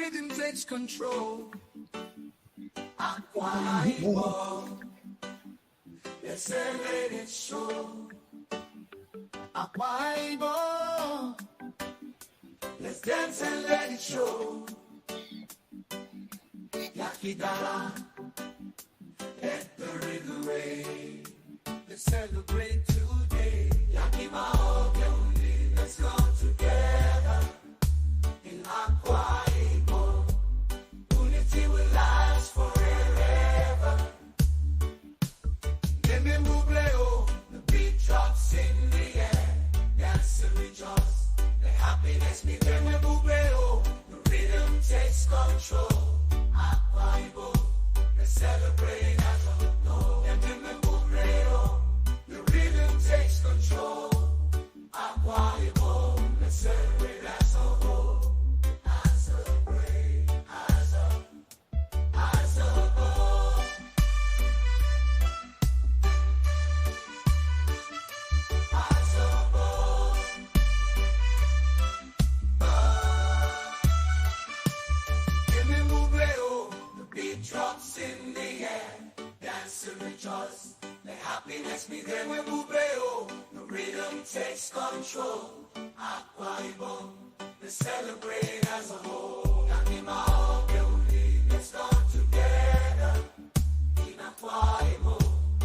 rhythm takes control. Aqua, let's let it show. Aqua, let's dance and let it show. Yakidala, let the rhythm rain. Let's celebrate today. Yakimao, let's come together in Aqua. Unity will last forever. The beat drops in the air. Dance and rejoice. The happiness be there. The rhythm takes control. Aqua, let's celebrate as a whole. The rhythm takes control. Aqua, let's celebrate as a whole. As a brave, as a whole. As a whole. The beat drops in the air. Dance and rejoice. The happiness be there. The rhythm takes control. Aqua, let's celebrate as a whole. Let's come together. In Aqua,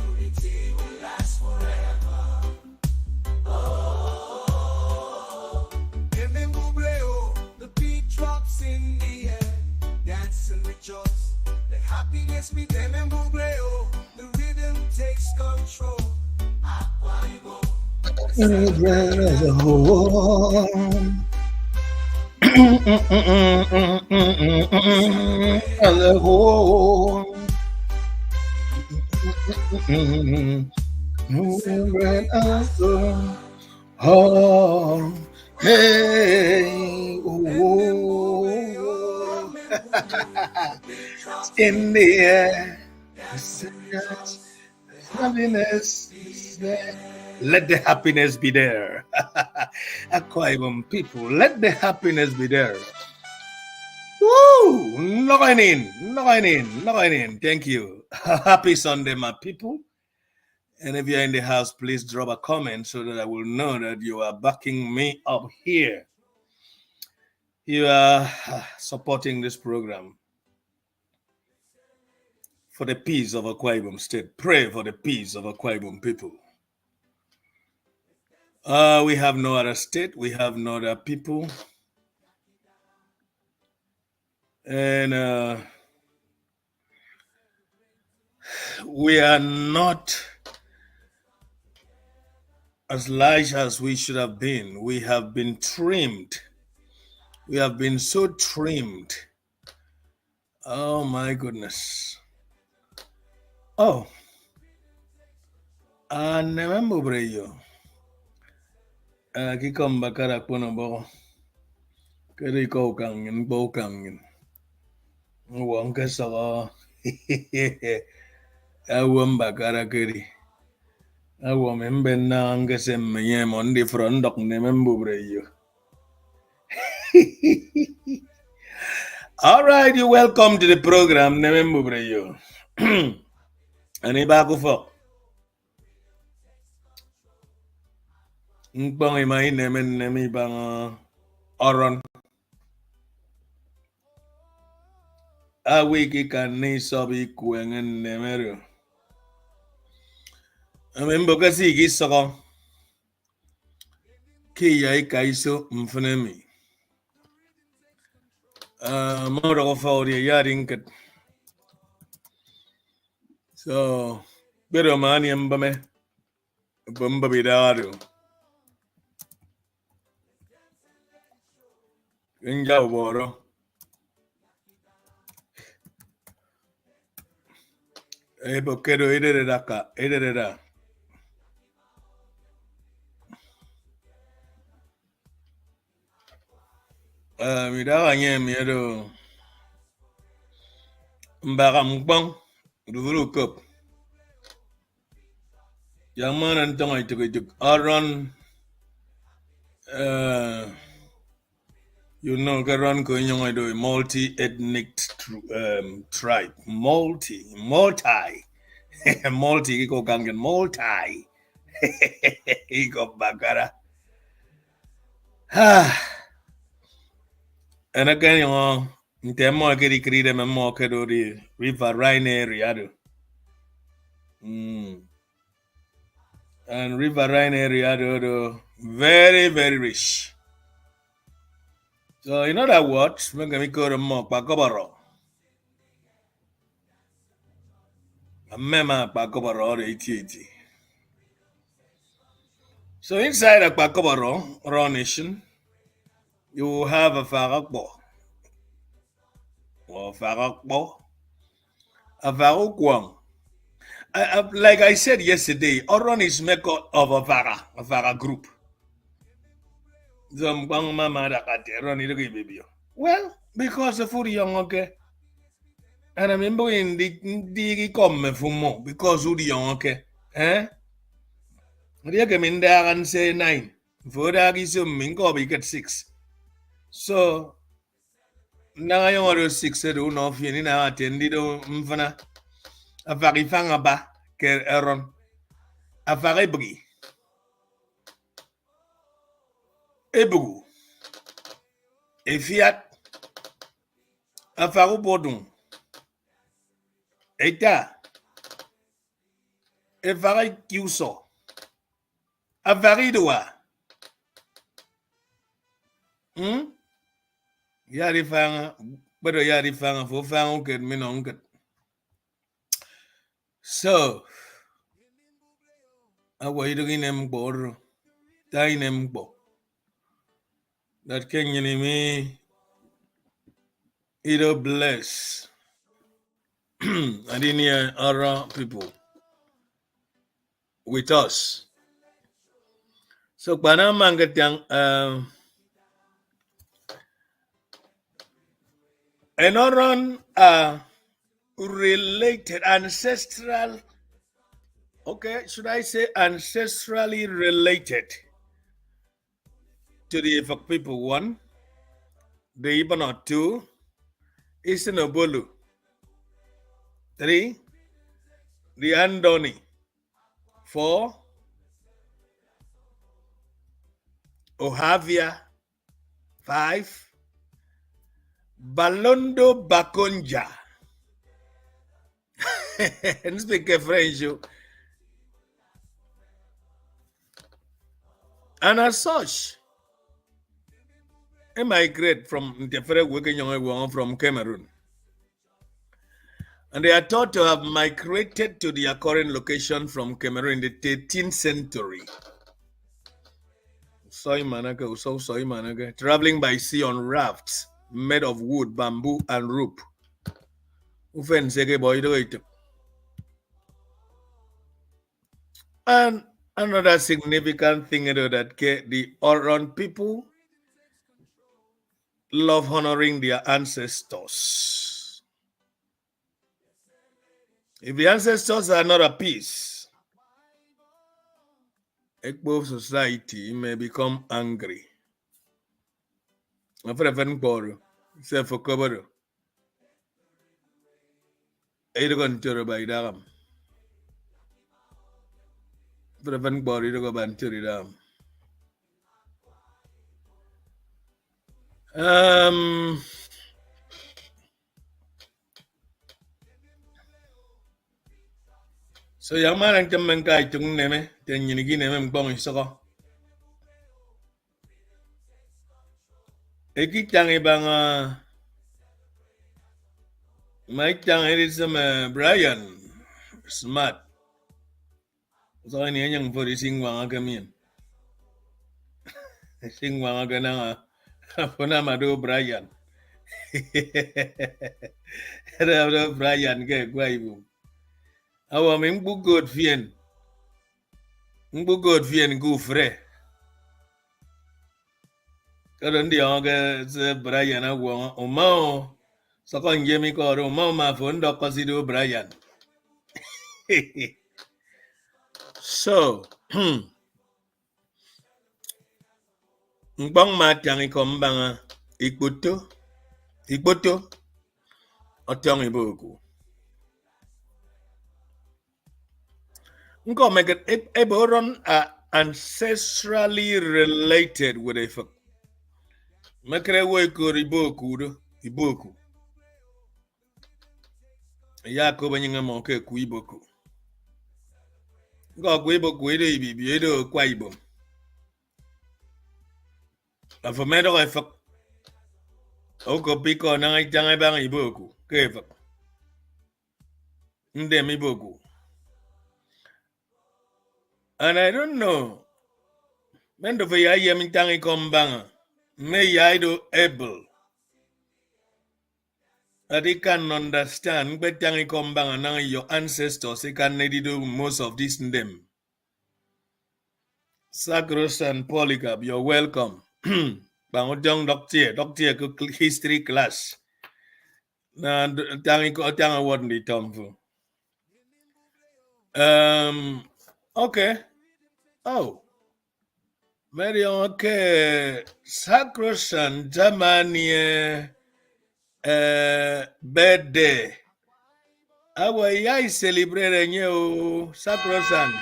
unity will last forever. Oh, the beat drops in the air. Dance and rejoice. The happiness be there. The rhythm takes control. Aqua, As a whole. Oh, hey, in the air, happiness is there. Let the happiness be there. Aqua Ibom people, let the happiness be there. Woo! Knocking in. Thank you. Happy Sunday, my people. And if you're in the house, please drop a comment so that I will know that you are backing me up here. You are supporting this program for the peace of Akwa Ibom State. Pray for the peace of Akwa Ibom people. We have no other state. We have no other people. And we are not as large as we should have been. We have been trimmed. We have been so trimmed. Oh my goodness. Oh. Remember you. Kikom bakara pono bo. Keri ko kangin bo kangin. Wong kesala. Awam bakara keri. Awam embenna angesem menye mondi frondok nemember you. All right, you're welcome to the program. Nemember you. Ani bago fo. Bang imay nemi bang Oron. Awiki kan ni sobi kuengen nemeru. Amembo kasi gisoko. Kiyai kaiso mfunemi. Moro ko fauri yarinket. So, pero mani ambame. Bamba bidaro. Inja boro. Bokero ederaka. Midawa nye miedo. Mbaka mkpong. Duvuru kop. Yang mana ntong itu Oron You know, Garan Koyong do a multi-ethnic tribe. Multi. Multi, iko kangen multi. Iko bagara. And again, you know, in the more get it create them more do the riverine area do. And riverine area do very, very rich. So in other words, make me go to more Pakobaro. Mema Pakobaro 80. So inside a Pakobaro, Raw Nation, you have a Farakbo. Or Farakbo. A Farukwang. Like I said yesterday, Oron is made up of a Vara group. Well, because the food young okay. And I remember in the come from more because who the young okay. Eh? They come in there and say 9. For that is a mingo we get 6. So now I want to 6 do no fin na attended mfana. A very fangaba ke Aaron. A very bri. Ebu. E fiat. A faru bodun. Eta. E very kiuso. A very doa. Yari fanga. But yari fanga for fang get me non get. So, I wait in them border. Dynamo. That can you me either bless and in here other people with us. So Panama get young and Oron related ancestral, okay, should I say ancestrally related to the Ifak people? 1, the Ibano. 2, Eastern Obolu. 3, the Andoni. 4, Ohavia. 5, Balondo Bakonja. And speak a French. And as such, I migrate from different working young from Cameroon. And they are thought to have migrated to their current location from Cameroon in the 13th century. Traveling by sea on rafts made of wood, bamboo, and rope. And another significant thing is that the Oron people love honoring their ancestors. If the ancestors are not at peace, Ekbo society may become angry. My friend Paul said for cover. Eidogon to by dam. Friend Paul, you go ban to dam. So young man and come guy to name, then you begin him going so. Ekitang ibang Mike Tang is Brian smart. So any young for the sing one again. Sing one again. Ponamado Brian. Brian get guaibu. Our mimbu good fien. Mbu good fien go fre. Karon di aga se Brian agwa umao. So kon Jamie ko umao ma phone dok kasido Brian. So Mbang mat yang ikombanga Ikpoto, Otong Iboku. Nko make it Oron are ancestrally related with a fuck. Mekre weko Iboku. Yako banyinga monke ku Iboku. Nko ku Iboku Ibibio edo kwa Ibom. Afomedo I fuck. Oko piko na itanga bang Iboku. Keva. Ndem Iboku. And I don't know. Mendo fe ya yem tangi kombanga. Me yaido able. That they can understand but tangi kombanga na your ancestors they can do most of this in them. Sacros and Polycarp, you're welcome. Bangotong doctor history class. Na tangi ko tangi what ni tomfu. Okay. Oh. Very okay. Sacrosanct Germany birthday. Our yai celebrating you, Sacrosanct.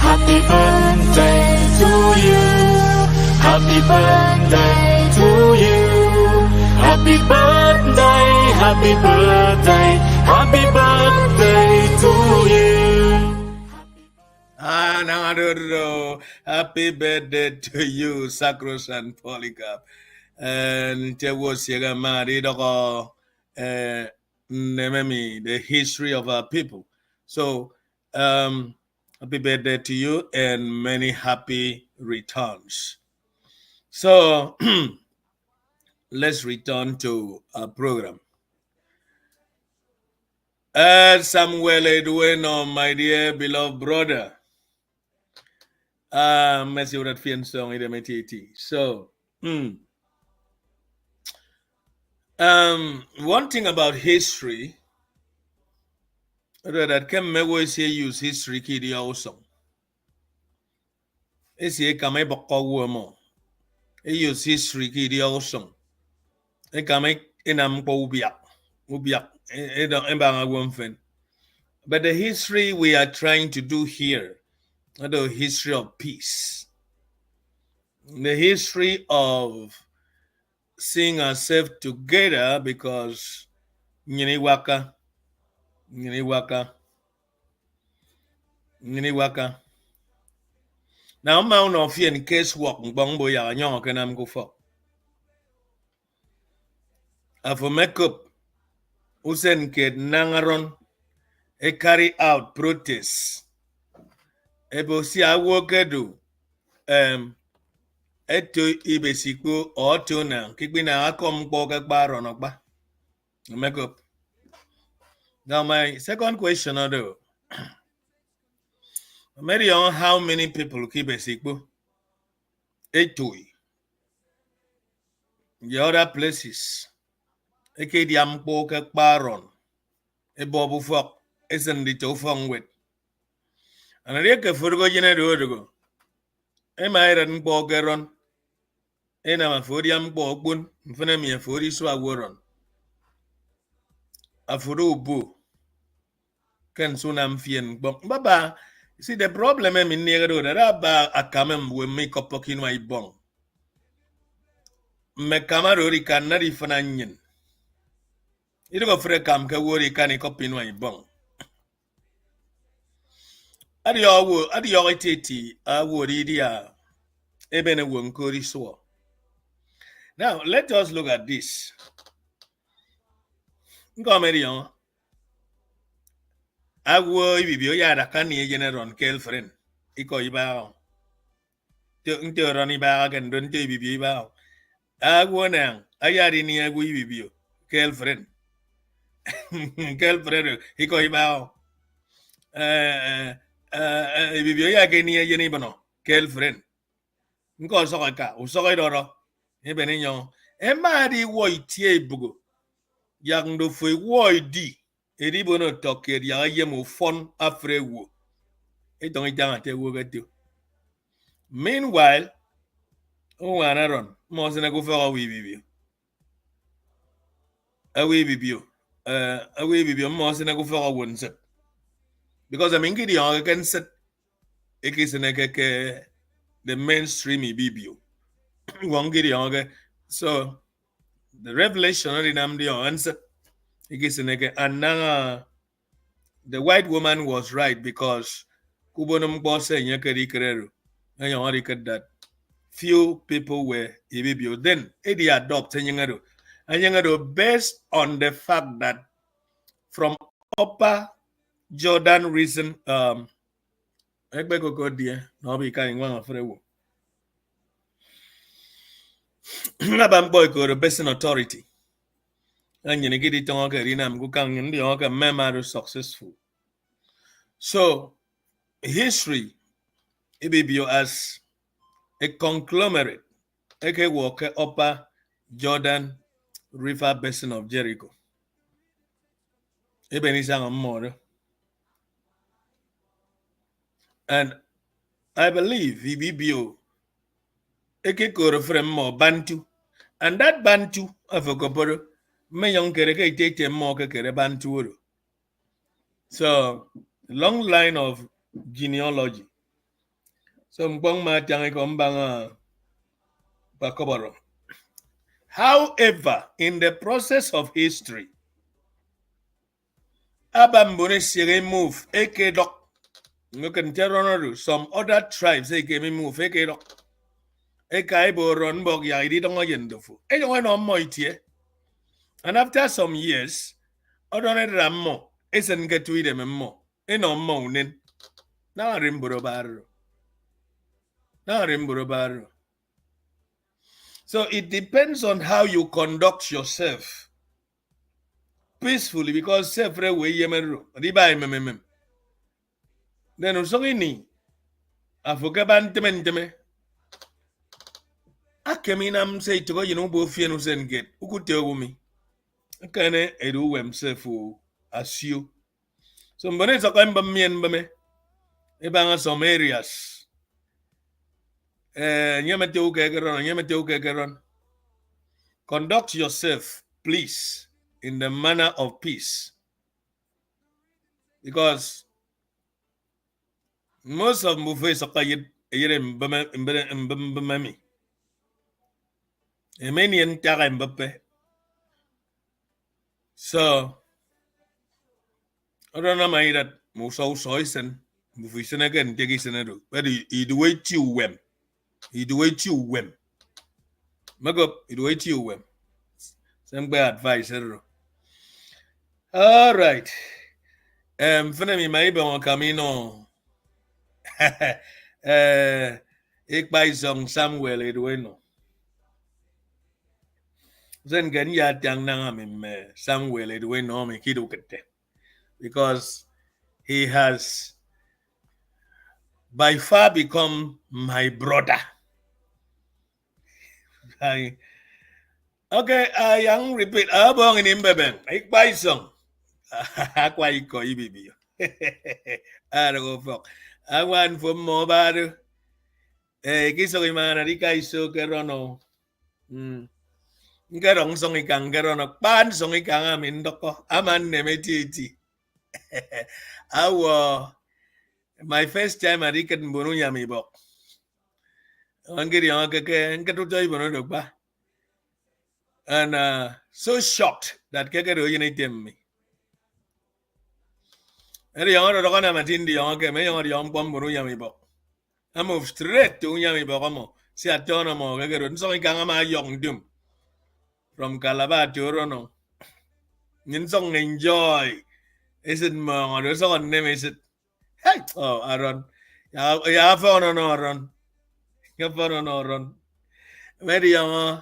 Happy birthday to you! Happy birthday to you. Happy birthday to you. Happy birthday, happy birthday, happy birthday to you. Happy birthday to you, Sacrosanct Polycarp. And there was the history of our people. So, happy birthday to you and many happy returns. So, let's return to our program. Samuel Edueno, my dear beloved brother. Merci for that fian song in the So, one thing about history that can always say use history kid also. It's a kame boko mo. Use history kid also. E kame inam po ubiak. But the history we are trying to do here, the history of peace, the history of seeing ourselves together because Nyiniwaka. Now, I'm not in case walk, bongbo ya nyong can I'm go for. For makeup, Usen kid nangaron, a carry out protests. Ebo si I work do, eto ibesiku or tuna, kikbina akom boga baron okba. Makeup. Now, my second question, although, maybe on how many people keep a sickbo? Etui. The other places. Eke diampo kak baron. E bobu fok. Isn't it ofong with? And I reckon for go general. E myron bogeron. E na ma fodiam bogbun. Mfenemi a fodi swa woron. A furu bu. Ken sunam fien bong. Baba. See the problem in near that a camem will make up poking my bong. Me camarori can not even onion. You go for a cam ka worry can a copy in my bong. At your titi, I would idia even a wonkori so. Now let us look at this. Gomerion. I would Ibibio yada can ye general girlfriend. Iko ibao. Into Ronnie bag and don't be bow. I won't I had in here Ibibio, girlfriend. girlfriend iko ibao Ibibio ya ke ni yeni bano girlfriend nko so ka uso doro ebe ni yon e ma di wo itie ibugo yang do fo wo di eri bono toke ya ye mo fon afre wo e don janga te wo gato meanwhile o wana ron mo se na go fa wi Ibibio awi Ibibio mo se na go fa wo nse because I mean ki di yon can set e ki se na ke the mainstream Ibibio won't get younger. So the revelation of the Namdi answer and now the white woman was right because Kubonum Bosse and Yakari Kereru and you that few people were Ibibio. Then Eddie adopt and Yangado based on the fact that from upper Jordan region Egbeko go dear, no be kind one of Frewo. Nabam boy go the best in authority. And you get it on Rinam Gukang and the Oka Memaru successful. So history Ibibio as a conglomerate, aka Walker upper Jordan River basin of Jericho. Ebenisang more. And I believe Ibibio eke go from more Bantu. And that Bantu of a Goporo may young Kereke take more Kere Bantu. So long line of genealogy. So mbong matang ikombang bakoboro. However, in the process of history, Abambone sire move eke dok. You can tell some other tribes eke me move eke dok. Eka ibo ron bog ya idi dongo yendofu. Eyo no moitie. And after some years, odone rammo esen get to them mo. Eno mo nen. Na rimboro baro. So it depends on how you conduct yourself peacefully because self-re way yemeru. Riba memem. Then usongini afuka bantementeme. Akeminam say to go, you know, both fianus and get. Who could tell me? Can I do himself as you? Somebody's a kind of me and me. Ebanga some areas. Yamateo Gagaron. Conduct yourself, please, in the manner of peace. Because most of Mufes are Mbami. Emanian Tara Mbappe. So, I don't know my that Muso Soisen, Mufisen again, take his another. But he'd wait you when. Magop, he'd wait you when. Some bad advice, all right. Finally, my on Camino. Ik bij zo'n Samuel Edweno. Then can you young Nangam Samuel Edweno me kidukete. Because he has by far become my brother. Okay, I young repeat. Abong in Imbeben. Ik bij zo'n. Aqua iko Ibibio. Go fuck. I want for more bad. Kiso imana di kaiso kerono. Ngarong song ikang kerono. Pan song ikang amin doko. Aman nemetiti. Awo. My first time I rikat mbunu yami bok. Angiri yang ketutoy bono dokba. And so shocked that kekero yinitim me. Eri yang ro kana matindi yang ke me yang pom mbunu yami bok. I move straight to Yami Bogomo. See a tonomo, Gagaro, so I can my young doom. From Calabar to Orono. Yinsong enjoy. Is it more or so name is it? Hey, oh, Aaron. Ya found on Oron. You found on Oron. Very young.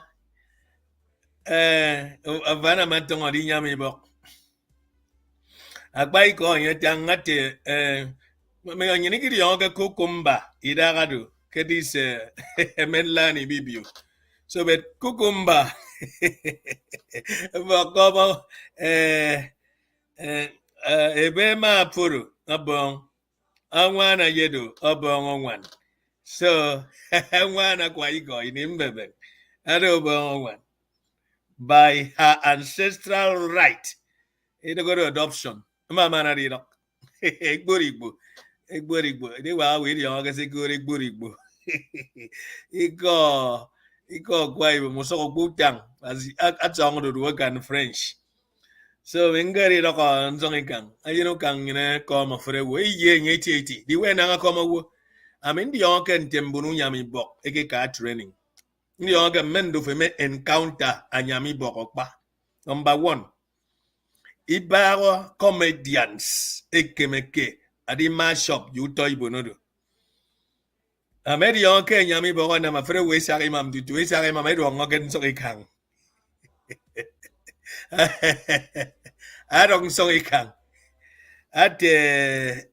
Avana Matong or Yami Bok. Agbai ko yetangate me nyini kiri yonga kukumba idagado kedis menlani Ibibio. So bet kukumba bakomo ebe ma puru abong anwana yedo abong onwan. So anwana kwa iko inimbebe ado abong onwan by her ancestral right. Ito go to adoption. Mama na rin ako. Igbo. Di ba? Wili ako kasi Igbo. Iko kwa ibo. Muso ko butang. At sa ako duduwagan French. So, ngari ako ansong ikang. Ayun kang ina ko mafrewo. Iye nga iti. Di we na nga ko mawo. Amin di ako kan tembunu nyami bok. Eke ka training. Di ako kan mendo fe me encounter a nyami bok okpa. Number 1. Ibaro comedians ekemeke adi mashup yuto ibonodo. Amedi yonke nyami boko na mafre we sari mam dutu we sari mam edo ngogen so ikang. Adong so ikang. Ate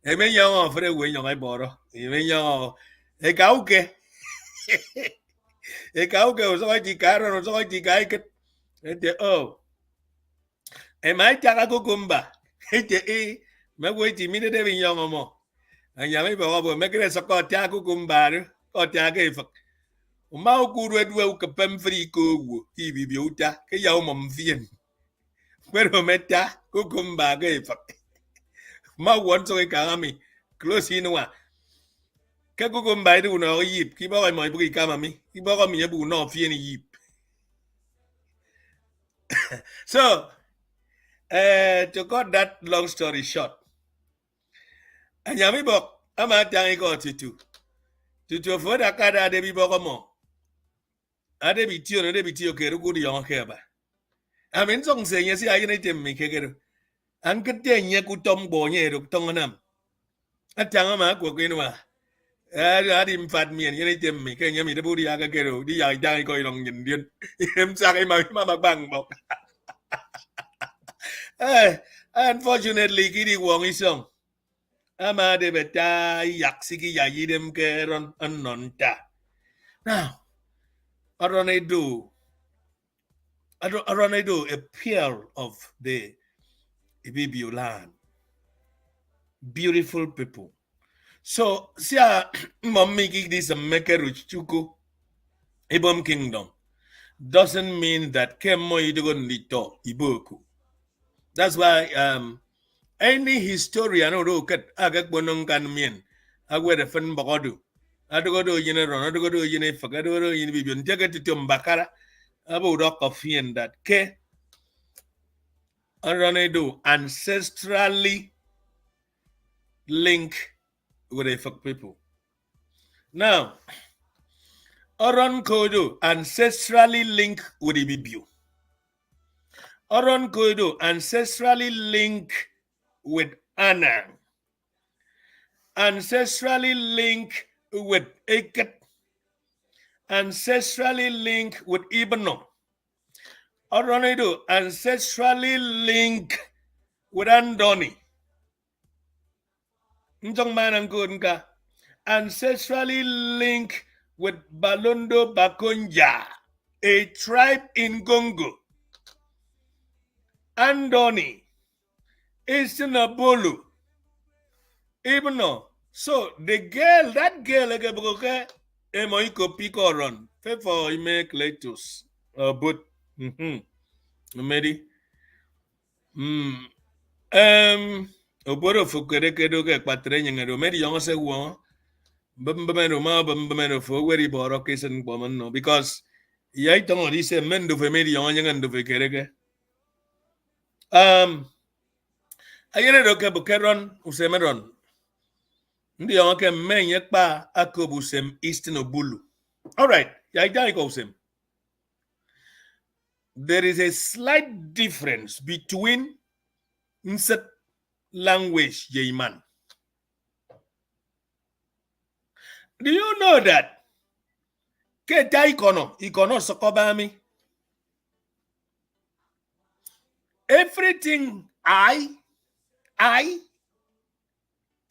emen yon fre we yon iboro. Emen yon ekauke. Ekauke so ikaro so ikaiket. Ete oh. Emai taka kukumba. Ete me wait minute de vinyong mo. Anyame ba bo me kre so ko ta kukumba ko ta ke fa. Ma ku ru du ka pem fri ko wo Ibibio uta ke ya mo mfien. Pero meta kukumba ke fa. Ma won so ka ami close inwa. Ke kukumba du no yip ki ba mo bu ka mami. Ki ba ko mi bu no fien yip. So to cut that long story short, anyami bok ama tangi ko tutu for da kada de bi boko mo ade bi tio ke rugu di yon ke ba amin song se nyesi ayine temmi ke gero an kete nye ku tombo nye ru tongonam atanga ma ko kinwa adi mfat mien yene temmi ke nyami de budi aga gero di ya tangi ko ilong ndien em sa ke ma bang bok. Unfortunately, kiri wong isong. Ama de beta yaksiki ya yidem keron anonta. Now, Oron a pearl of the Ibibio land. Beautiful people. So, siya mommy this mekeruch chuku Ibom kingdom doesn't mean that kemo idogon lito iboku. That's why any historian or kat agak bonong kan mien agwe de fen bagodu adogodo yene ron adogodo yene fagadodo yene bibion jagati to mbakara abo rock of that ke aronedo ancestrally link with the fuck people. Now Oron kodo ancestrally link with Ibibio. Oron kodo ancestrally link with Anna, ancestrally linked with Eket, ancestrally linked with Ibano, Oronido, ancestrally linked with Andoni, Njongmanangunga, ancestrally linked with Balondo Bakonja, a tribe in Congo. Andoni is in a bolu. Even no. So that girl like a emoiko pico run. For make lettuce. But Medi. Obodo fukere kedo ke patrenye ngado medi yong se wo. Bambameno for where boro kisen woman no because yai tongo di se mendo fe medi yong ngando fe kereke. Ayene doke bukeron usemeron. Ndi yonke menye pa akobusem eastern obulu. All right, there is a slight difference between Nset language Yeiman. Do you know that? Keta ikono sokobami. Everything I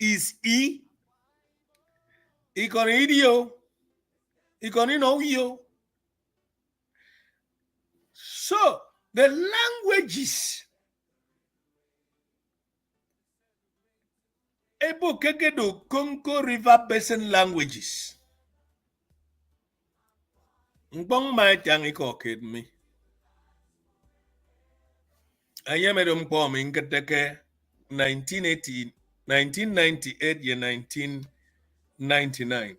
is E. Ikon idio. Ikon inoyo. So the languages Ebo kekedo Congo River Basin languages. Mbong mai tiang iko kid me. Ayamedum pom in Keteke 1980, 1998 ye 1999.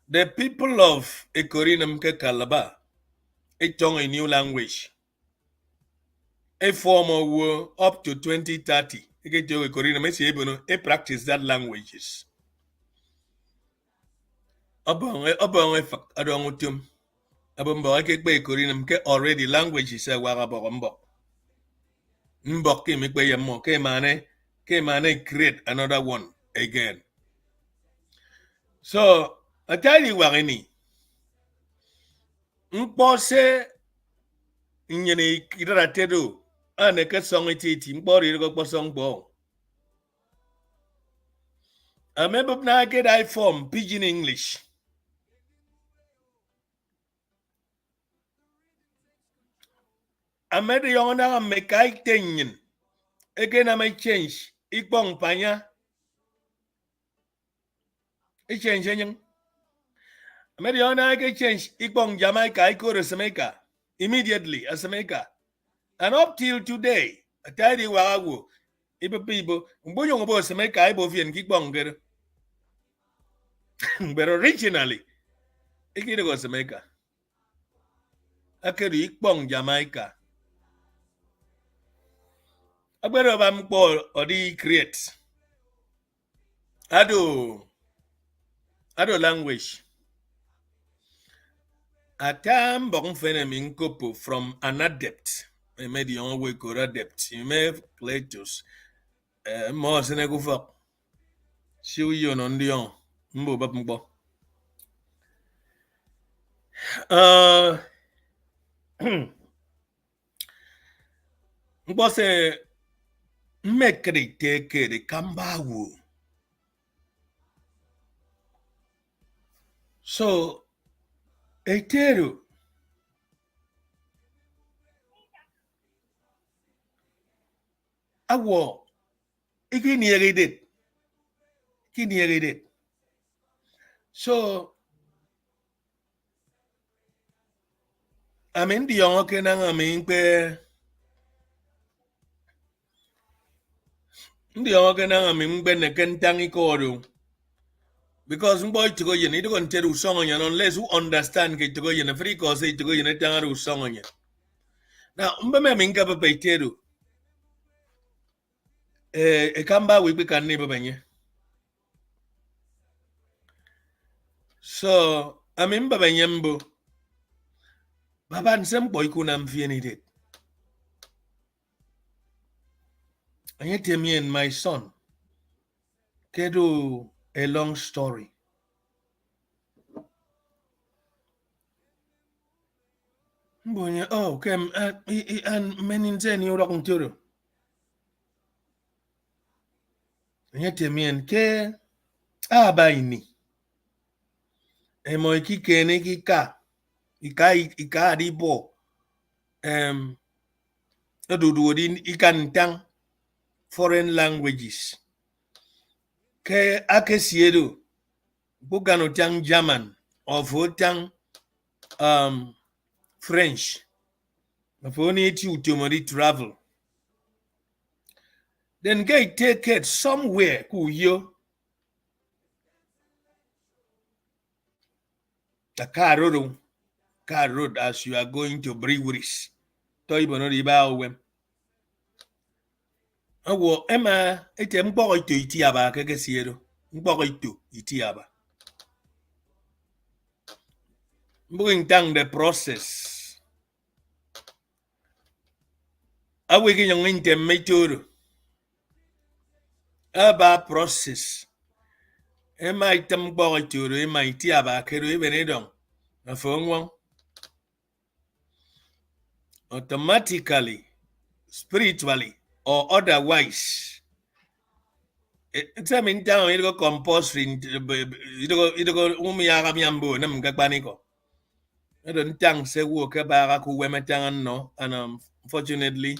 The people of Ekorinum ke Kalaba, a tongue a new language. A form of war up to 2030. A practice that languages. Abong effect, adongutum. Abombo ake be Ekorinum ke already languages a warabombo. Mbok ke make be mo ke mane create another one again. So I tell you what any. Mpose nyene kidara tedo ane ke song iti mbori go posong bo. I remember na get I form pidgin English. I made the honor make I tenyin. Again I may change. Ikbong panya. I change anyang. I made the honor I can change. Ikbong Jamaica. I go to Jamaica. Immediately as Jamaica. And up till today, I tell you what I will. If people, Mboyong about Jamaica, I both and Kikbong get. But originally, it was Jamaica. I could Ikbong Jamaica. I better have Paul or the create. I do language. A time bong feneming couple from an adept. I made the own way go adept. You may have Cletus. More Senego for. Show you on the on. Mbo. Mbose make it take the Kambawu. So, I tell you, I war. I can hear it. So, I'm in the young can I mean, the organ I mean, when I can tangy cordo. Because boy to go, you need to tell you song unless you understand it to go in a free course to go in a tango song on you. Now, Minka Pateru. A kamba we can never bang. So, I'm in Babanyambo. Baban some boy couldn't fear it. And yet, me and my son, Kedo a long story. Oh, Kem, and men in Zen, you're talking to. And yet, me and Ke, by me. E mo ikike n'ikika ika adibo oduduodi ikantang foreign languages ke akesiedo bugano tang German of tang French of only to travel then get take it somewhere kuyo the car road as you are going to breweries. Toibo no riba wem. Awo Emma ete mkpoko ito itiaba keke siero. Mkpoko ito itiaba. Mbuking tang the process. Awe ki yung intem metoro. Aba process. Emma item mkpoko ito Emma itiaba kero ebenedong. Afongwang. Automatically spiritually or otherwise. It's a mean down, you go compulsory, you go umiyagamyambo, namgagbaniko. I don't think say work about no, and unfortunately,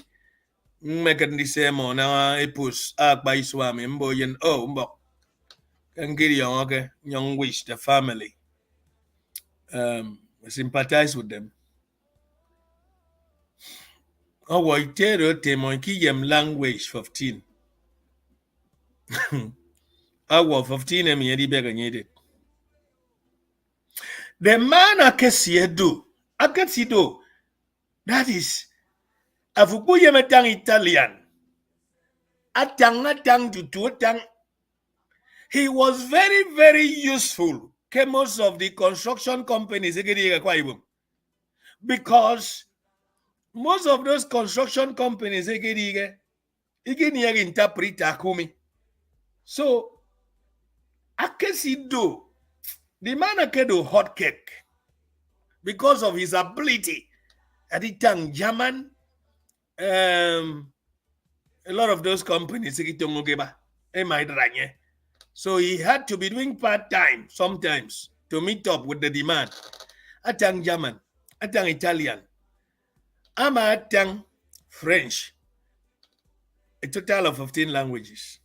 making the same on now a push out by swami, mboyen, oh, but can get young wish the family. Sympathize with them. Oh, I tell you, Timon language 15. I 15 and me begging it. The man I can see do, that is, Afukuye metang Italian. Atang to he was very, very useful. Most of the construction companies, because most of those construction companies, interpret Akumi. So, Akesido, the man can do hot cake because of his ability. At the time, German, a lot of those companies, so he had to be doing part-time sometimes to meet up with the demand. Atang German, atang Italian, atang French, a total of 15 languages.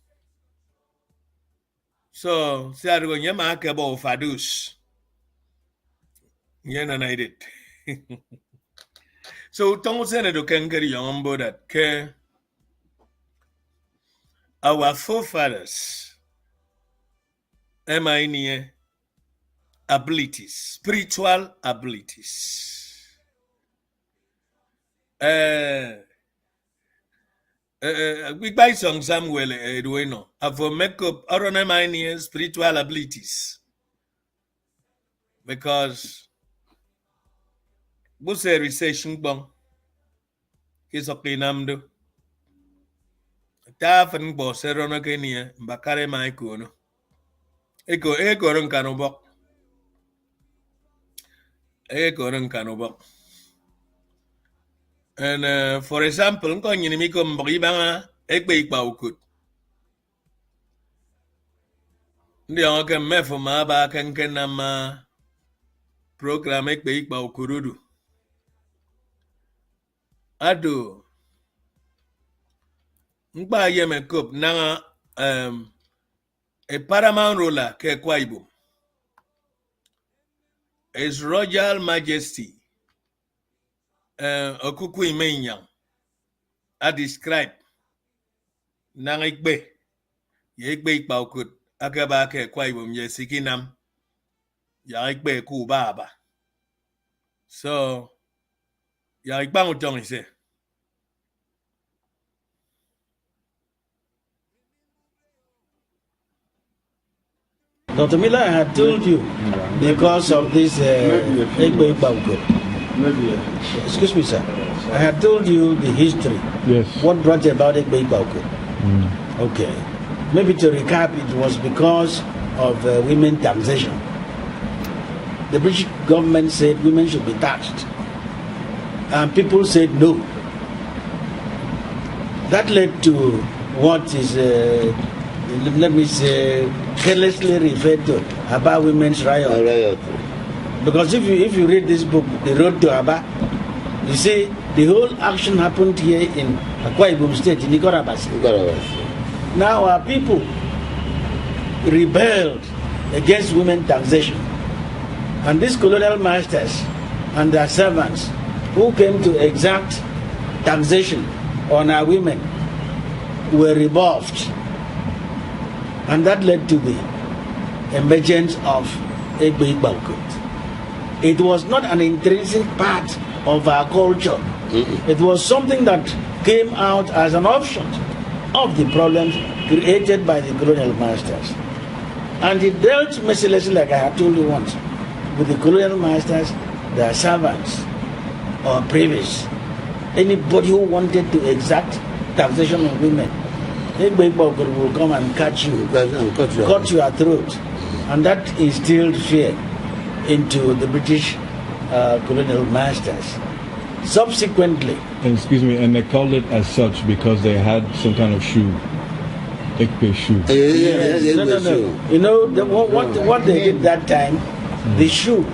So, Yama Kabo Fadus. Yana needed. So, Tom Senator can carry on board that our forefathers, abilities, spiritual abilities. We buy some Samuel Edueno. For make up Oron spiritual abilities. Because Buse recession bong is okay namdo. Tafan boss Erona Kenya, Bakare Maikuno. Eko Kanobok. And for example, going in Mikom Bribanga, Ekbe Baukut. The Anka Mefoma Bakankanama program Ekbe Baukurudu. Ado Mba Yeme Cup Nanga a paramount ruler ke Kwaibu. His Royal Majesty Okukui Menyang I describe Nangikbe Yekbe Baukut Akaba ke Kwaibu Yesikinam Yaikbe Ku Baba. So Yaikbang Utong say. Dr. Miller, I had told you because of this excuse me, sir. I had told you the history. Yes. What brought about Ekbe Bauko? Okay. Maybe to recap, it was because of women taxation. The British government said women should be taxed. And people said no. That led to what is let me say, carelessly referred to Aba Women's Riot. Because if you read this book, The Road to Aba, you see the whole action happened here in Akwa Ibom State, in Ikorabasi. Now our people rebelled against women taxation. And these colonial masters and their servants who came to exact taxation on our women were rebuffed. And that led to the emergence of Ekbe Balkut. It was not an intrinsic part of our culture. It was something that came out as an offshoot of the problems created by the colonial masters. And it dealt mercilessly, like I had told you once, with the colonial masters, their servants, or previous. Anybody who wanted to exact taxation of women, Ekbe Balkut will come and cut your throat. And that instilled fear into the British colonial masters. Subsequently, Excuse me, and they called it as such because they had some kind of shoe, Ekpe shoe. no. You know what they did that time? The shoe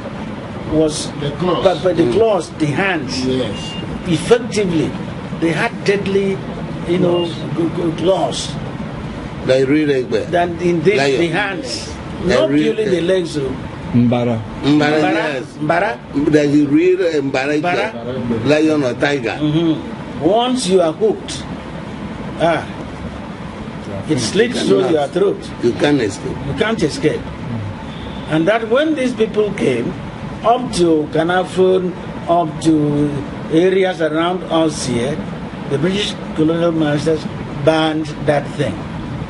was The claws. but the claws, the hands. Yes. Effectively, they had deadly, claws. Like real egg. Than in this, Lion. the hands, not real- purely the legs. Mbara. Mbara. Like a real Mbara. Mbara. Lion or tiger. Once you are hooked, it slits through your throat. You can't escape. You can't escape. And that when these people came up to Kanafun, up to areas around us here, the British colonial masters banned that thing.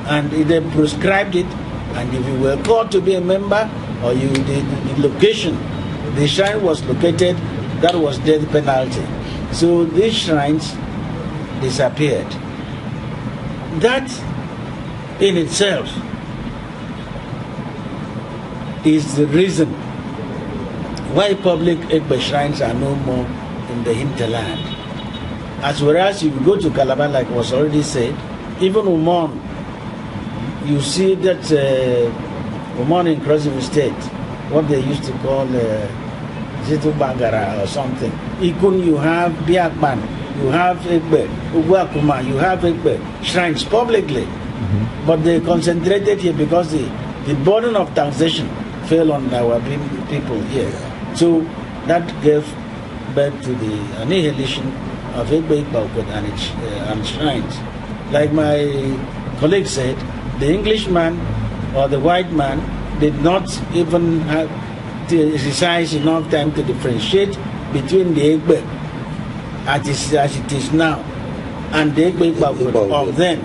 And they prescribed it. And if you were called to be a member, or the location, the shrine was located, that was death penalty. So these shrines disappeared. That in itself is the reason why public Ekpe shrines are no more in the hinterland. As whereas if you go to Calabar, like was already said, even Oman, you see that Oman in Cross River State, what they used to call Zitu Bangara or something. Ikun, you have Biakman, you have Ekpe, Uguakuma, you have Ekpe shrines publicly. But they concentrated here because the burden of taxation fell on our people here. So that gave birth to the annihilation of Ekpe Ikpaukot and shrines. Like my colleague said, the Englishman or the white man did not even have to exercise enough time to differentiate between the Ekpe as it is now and the Ekpe Ikpaukot of then.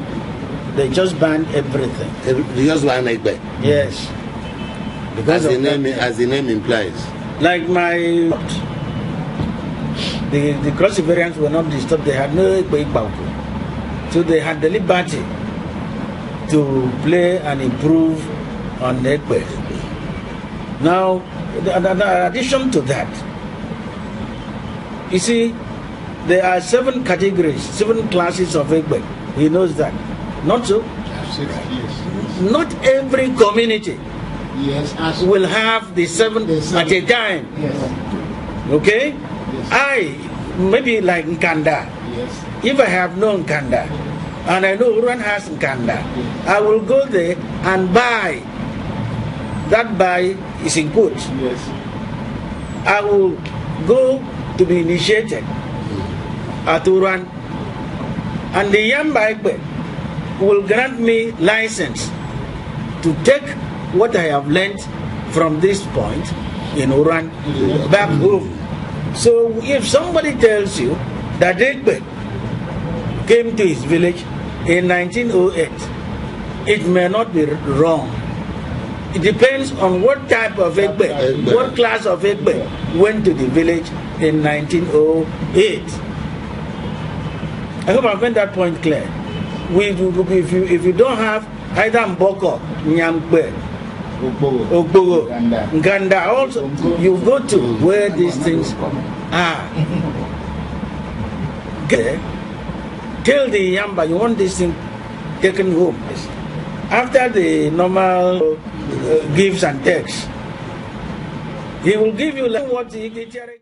They just banned everything. They just ban egg. Yes. Because As the name implies. like the cross-variants were not disturbed. They had no Ekpe Ikpaukot. So they had the liberty to play and improve on Ekpe. Now, in addition to that, you see, there are 7 categories, 7 classes of Ekpe. He knows that. Not so. Yes. Not every community Yes. As will have the 7 at a time. Yes. Okay? Yes. Maybe like Nkanda. Yes. If I have no Nkanda, and I know Oron has Nkanda, I will go there and buy. That buy is in quotes. Yes. I will go to be initiated at Oron, and the Yamba Ekpe will grant me license to take what I have learned from this point in Oron back home. So if somebody tells you that Ekpe came to his village in 1908, it may not be wrong. It depends on what type of Ekpe, what class of Ekpe went to the village in 1908. I hope I've made that point clear. If you don't have either Mboko, Nyampe, Ogbogo, Nganda, also you go to where these things are. Tell the Yamba you want this thing taken home. After the normal gives and takes, he will give you like what he did.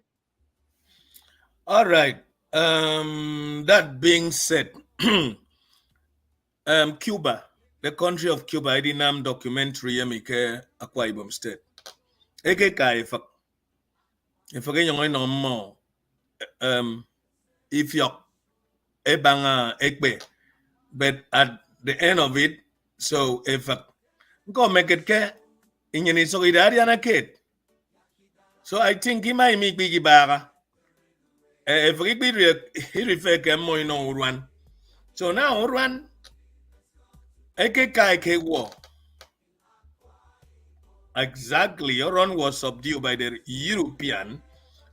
All right. That being said, Cuba, the country of Cuba, I didn't documentary Yamike Akwa Ibom State. Eke ka if again no more if you ebanga ekbe, but at the end of it, so if go make it ke inyani so idariana kid. So I think he might make big bara. If he refer ke mo Oron. So now Oron Eke kai ke war. Exactly. Oron was subdued by the European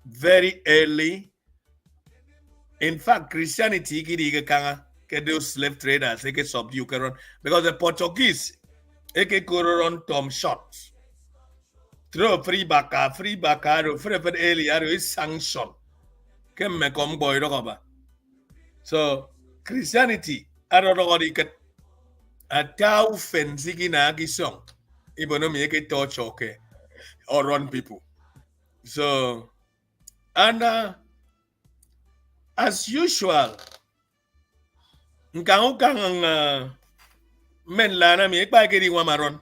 very early. In fact, Christianity those slave traders they subdue Oron because the Portuguese Oron Tom shots. Throw free baka, free early is sanction. kem me kom boy roba. So Christianity arorori ket atau fensigi na gisong. Ibono mi eke touch okay or run people. So and as usual, nkang men lana mi ekpa kedi wamaron.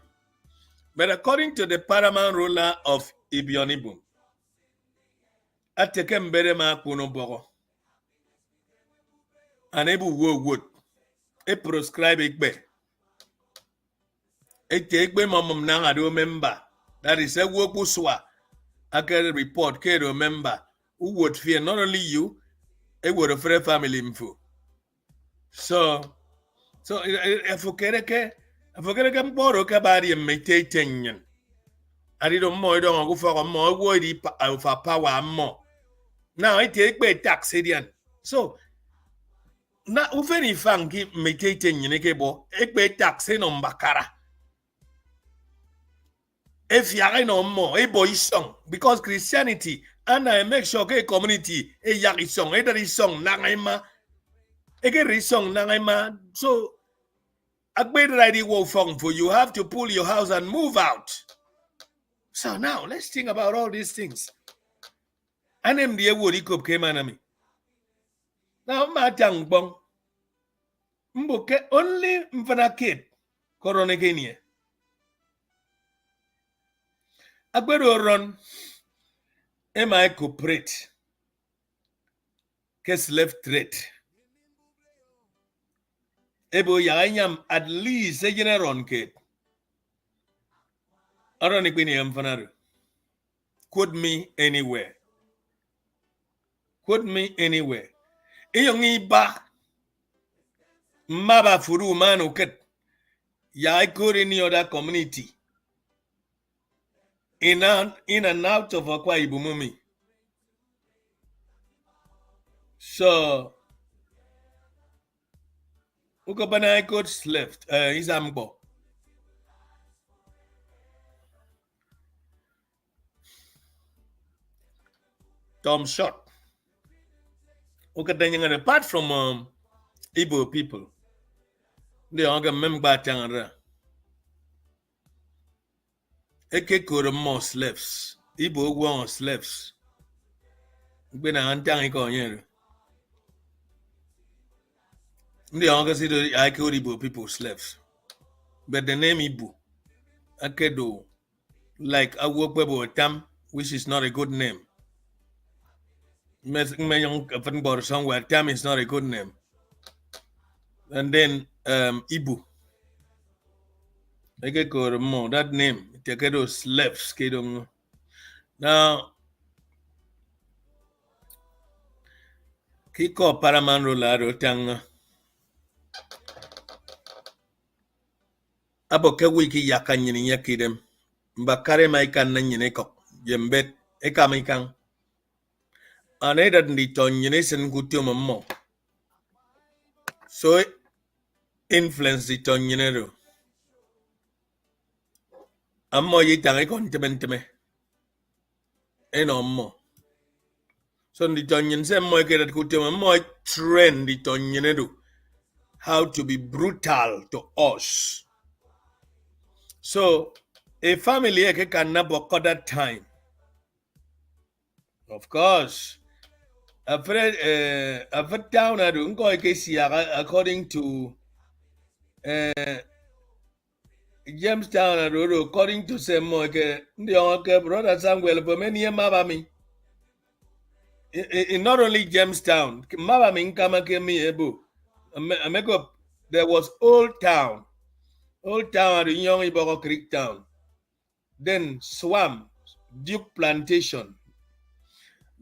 But according to the paramount ruler of Ibibio, ateke mbere ma kuno boko. Anebu wood. E proscribe ekbe. E take be mamam nang ado member. That is a work uswa. I can report ke member who would fear not only you, it would a family info. So afokereke mboro ka bari meditating. I don't more don't go for a more wordy of a power more. Now I take by tax edian. So na ufeni fangi meditating nekebo ekbe tax on bakara. If you are no more, a boy song because Christianity and I make sure a community a yaki song, a song nangaima, a song nangaima. So a great ready wolf for you have to pull your house and move out. So now let's think about all these things. And then the woody cup came on me. Now my tongue bong mboke only mfana kid corona kenya. Agbero run. Am I cooperate? Case left threat. Ebo yanyam at least a general kid. Ironic when I'm fanaro. Quote me anywhere. Quote me anywhere. Iyongi ba maba furu manu ket. Ya could any other community. In and out of Akwa Ibumumi. So Ukabana coach left. Izambo. Tom shot. Ukatanyang apart from Igbo people. They are going member tangara. Eke kore more slaves. Igbo want slaves. When I antang iko nyeru. They are going to see I kill Igbo people slaves. But the name Igbo. Akedo. Like I work with Tam, which is not a good name. Somewhere Tam is not a good name. And then Ibu. I get more that name. Take those slaves. Now Kiko Paramano Laro Tanga Aboka wiki yakan yakidem. Bakare maikan nanyaneko. Jembet ekamaikan. Another niton yenesen gutum mo. So influence the ton yenero. Ammo yitang econtenteme. Eno mo. So the ton yen sem mo get gutum mo trend the ton yenero. How to be brutal to us. So a family can never cut that time. Of course. I've read down according to Jamestown, according to some the brother Samuel, for many Mabami. Not only Jamestown, Mabami Kamakemi Ebu. There was Old Town at the Young Iboko Creek Town. Then Swam, Duke Plantation.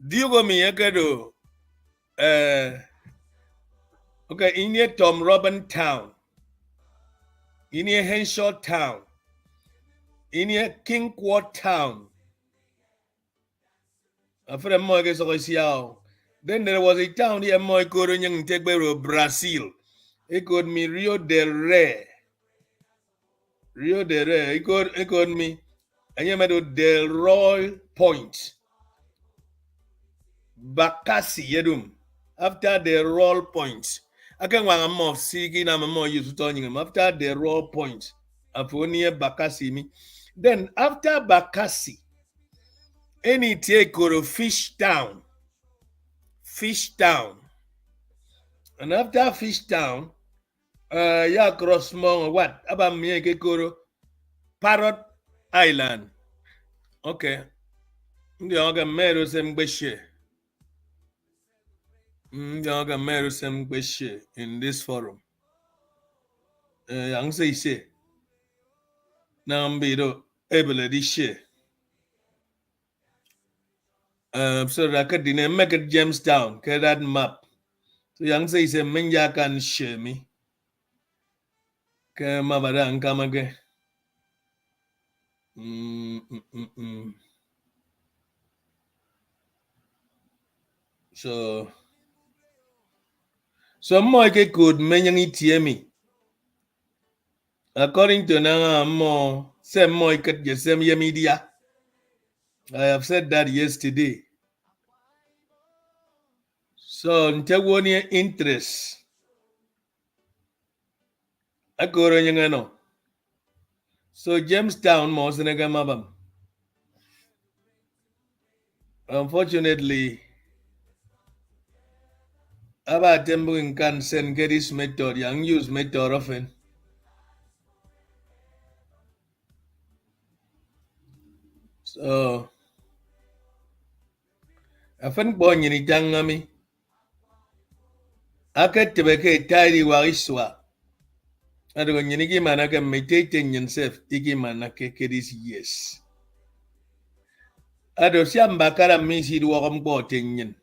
Duke Miyakedo. Okay, in here Tom Robin Town, in here Henshaw Town, in here Kingquart Town. Then there was a town here, Moy Koronyang Tegbero, Brazil. It called me Rio del Rey. It called me Anyamado del Roy Point. Bakasi yedum. After the roll point. I can want a more sigi na more use turning him. After the roll point. Afonia Bakasi me. Then after Bakasi, any take or fish town. Fish town. And after fish town, ya cross more what? About me koro Parrot Island. Okay. Ndị ọ ga-emerụ se mgbechie. Ndị ọ ga-emerụ se mgbechie in this forum. Yang se ise. Na mbido ebele di share. So that I could make it Jamestown, get that map. So yang se ise menja kan share me. Ke mabada ang kamage. So more could menyang itiemi. According to Nanga more same more get the same media. I have said that yesterday. So ntewoni interest. Akoro nyangano. So Jamestown mo sinega mabam. Unfortunately, about tempering can send get this method, young use method often. So I think born in Itangami. I get to be a tidy wariswa. I don't know manaka meditating yourself, Iki manaka this yes. I don't see Bakara means he'd walk on board in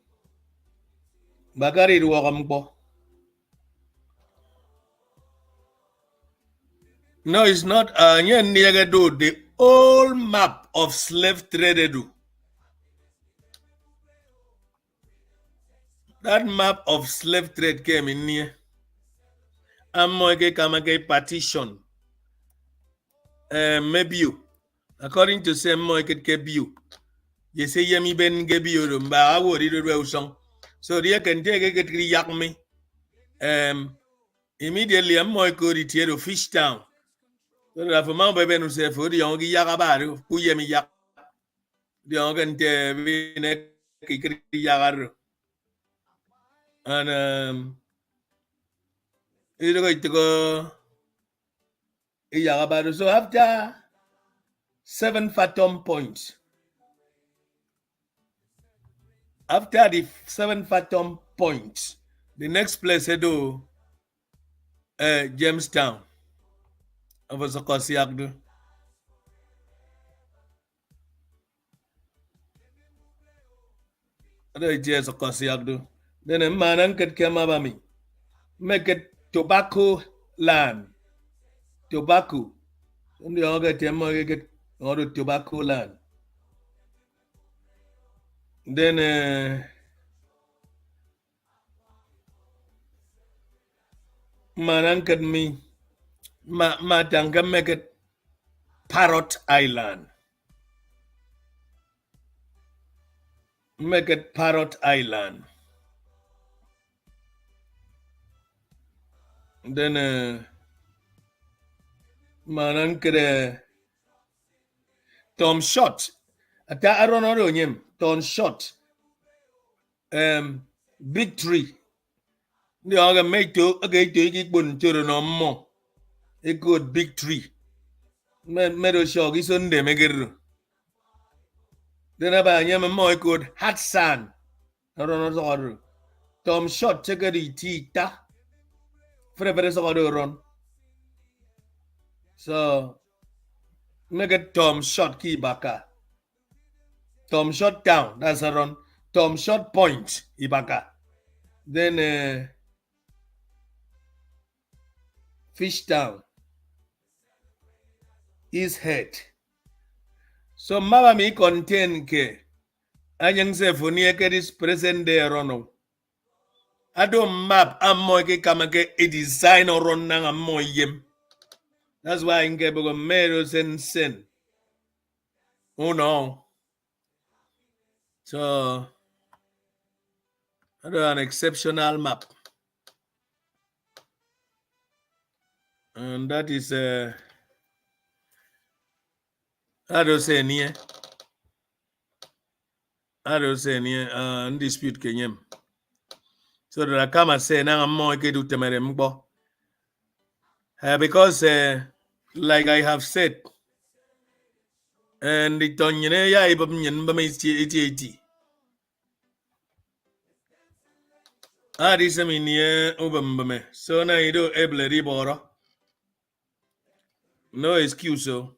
Bakari walk on board. No, it's not the old map of slave trade. That map of slave trade came in here. Amoge kamake partition. Maybe you. According to same market kebu. You say yemi ben gebu rumba awori do song. So they can take a get yak me. Immediately I'm more good to fish town. So that for my baby no say for the young yakabaru, who yemi yak. The young can yagaru. And it's going to go. So after 7 fathom points, after the 7 fathom points, the next place I do Jamestown. I was a Kosiakdu. Just a Kosiakdu. Then a man could come over me. Make it tobacco land. Tobacco. And the other time get all the tobacco land. Then man could me ma tanga make it Parrot Island. Make it Parrot Island. Then man could Tom Shot. Ata aron nyem Tom Shot. Big Tree. The other made to it wouldn't turn on more. A good big tree. Meadow shog is on them again. Then about yam and more good hot sun. I don't know order. Tom Shot take a tita. Forever is order run. So make it Tom Shot key baka. Tom Shot down, that's a run. Tom Shot point, ibaka. Then Fish Town is head. So mama mi contain ke anyang se funie ke this present day rono. Ado map amoy ke kamake a design or run nang amoy yem. That's why in Kebego Mero sen. Oh no. So An exceptional map. And that is I don't say near. I don't say near dispute Kenyam. So that I come and say now I'm more do temerembo. Because like I have said, and the Tonyane ya ibam iti. This is near Ubambame. So now you do able ribora. No excuse so.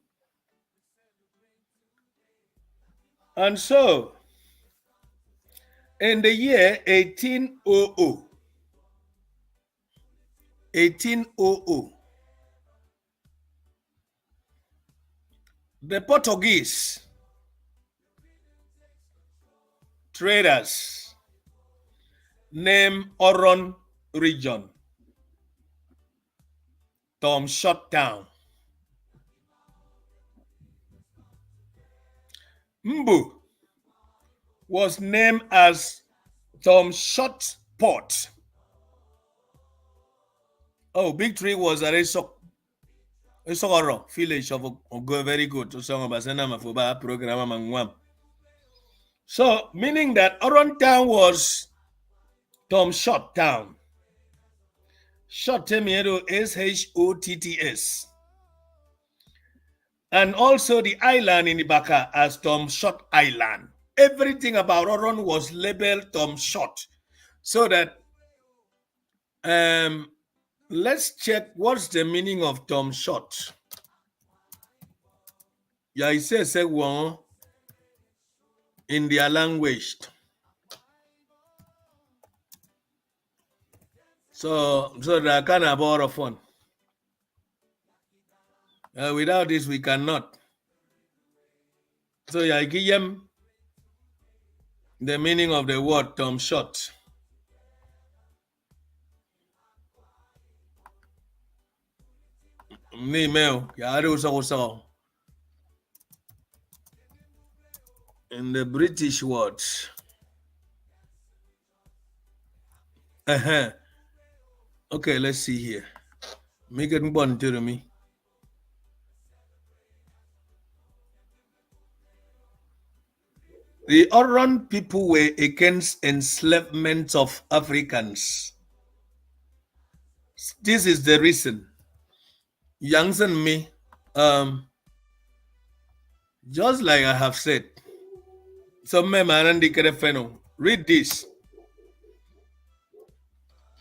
And so in the year 1800, the Portuguese traders named Oron region, Tom shut down. Mbu was named as Tom Shot Port. Oh, Big Tree was a Oron village of very good. So, meaning that Oron town was Tom Shot town. Shot SHOTTS. And also the island in Ibaka as Tom Shot Island. Everything about Oron was labeled Tom Shot. So that let's check what's the meaning of Tom Shot. Yeah, it says one in their language. So that kind of borrow fun. Without this, we cannot. So yeah, I give them the meaning of the word Tom Shot. Email, yeah, in the British words. Okay, let's see here. Make it one to me. The Oron people were against enslavement of Africans. This is the reason. Youngs and me, just like I have said, read this.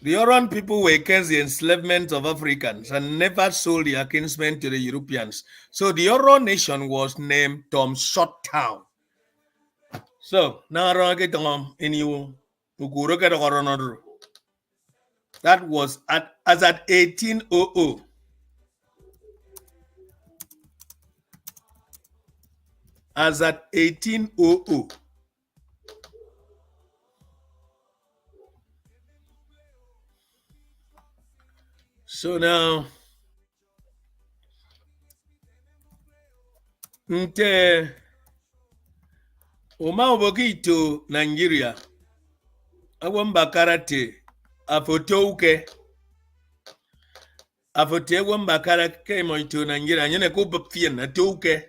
The Oron people were against the enslavement of Africans and never sold their kinsmen to the Europeans. So the Oron nation was named Tom Shot Town. So now that was as at 1800. As at 1800. So now, to Nigeria, awamba karate, afotouke, afote wamba karake moito Nigeria, nyene kubapfien atouke,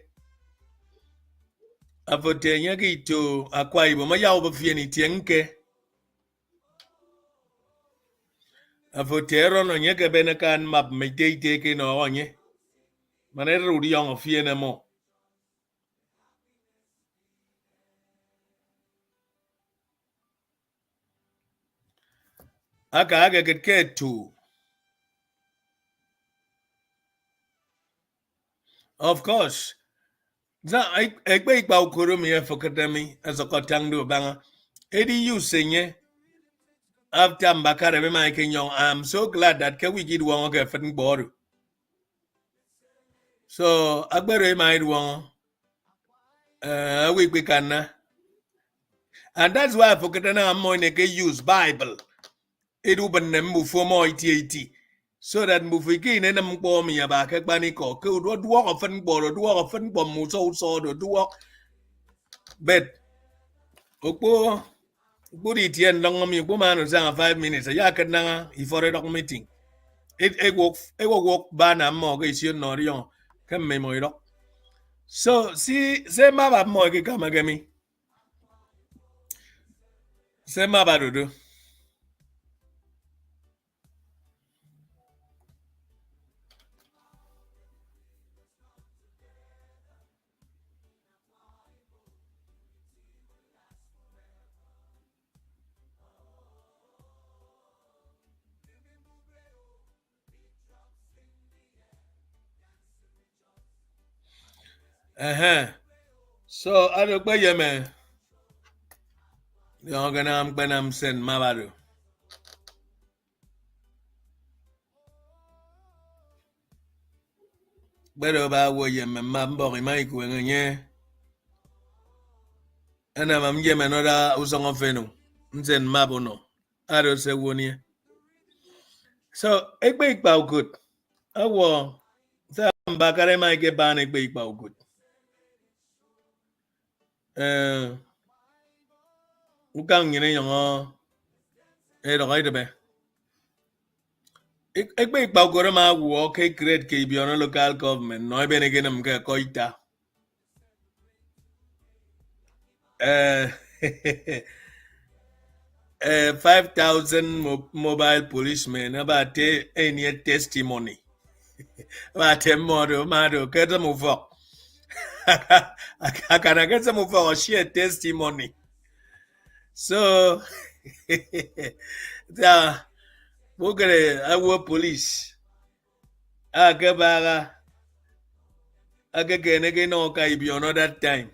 afote nyaki to Akwa Ibom, maya ubapfien itienke, afote rono nyeke benekan map meiteiteke no onye, manere udi yong ofiene mo. Aka get to. Of course. I make about Kurumi for Katami as a Kotango Banga. Eddie, you sing after Mbakara making young. I'm so glad that we did one get fitting board. So I better mind one a week we can. And that's why I forget now I'm going to use Bible. It open them move for more ET. So that move again and I'm born me about a bannico. Could what walk of fun board or do a fun bomb so or do walk. But Opo Buri tien long mi bumano sang 5 minutes. Ya kadanga ifore dok meeting. It walk bana mo ke isi no rion. Kam me mo dok. So si se ma ba mo ke kamagami. Se ma ba do. So I don't pay you man. You're gonna send ma ba do. Pero ba wo ye me mambo mai ku nye. Ana mam ye me no da usongo fenu. Nzen mabono. Aro se wonie. So ekbe ikpa good. Awo sa mbakare mai ke ban ekbe ikpa good. Ukang nyine yongo do gaide be. Ekbe ikpa good ma wo ke create ke Ibibio local government no be ne genam ke koita. 5,000 mobile policemen about any testimony. About a model, get them over. I can get some of our share testimony. So, the our police. I get again, okay, be another time.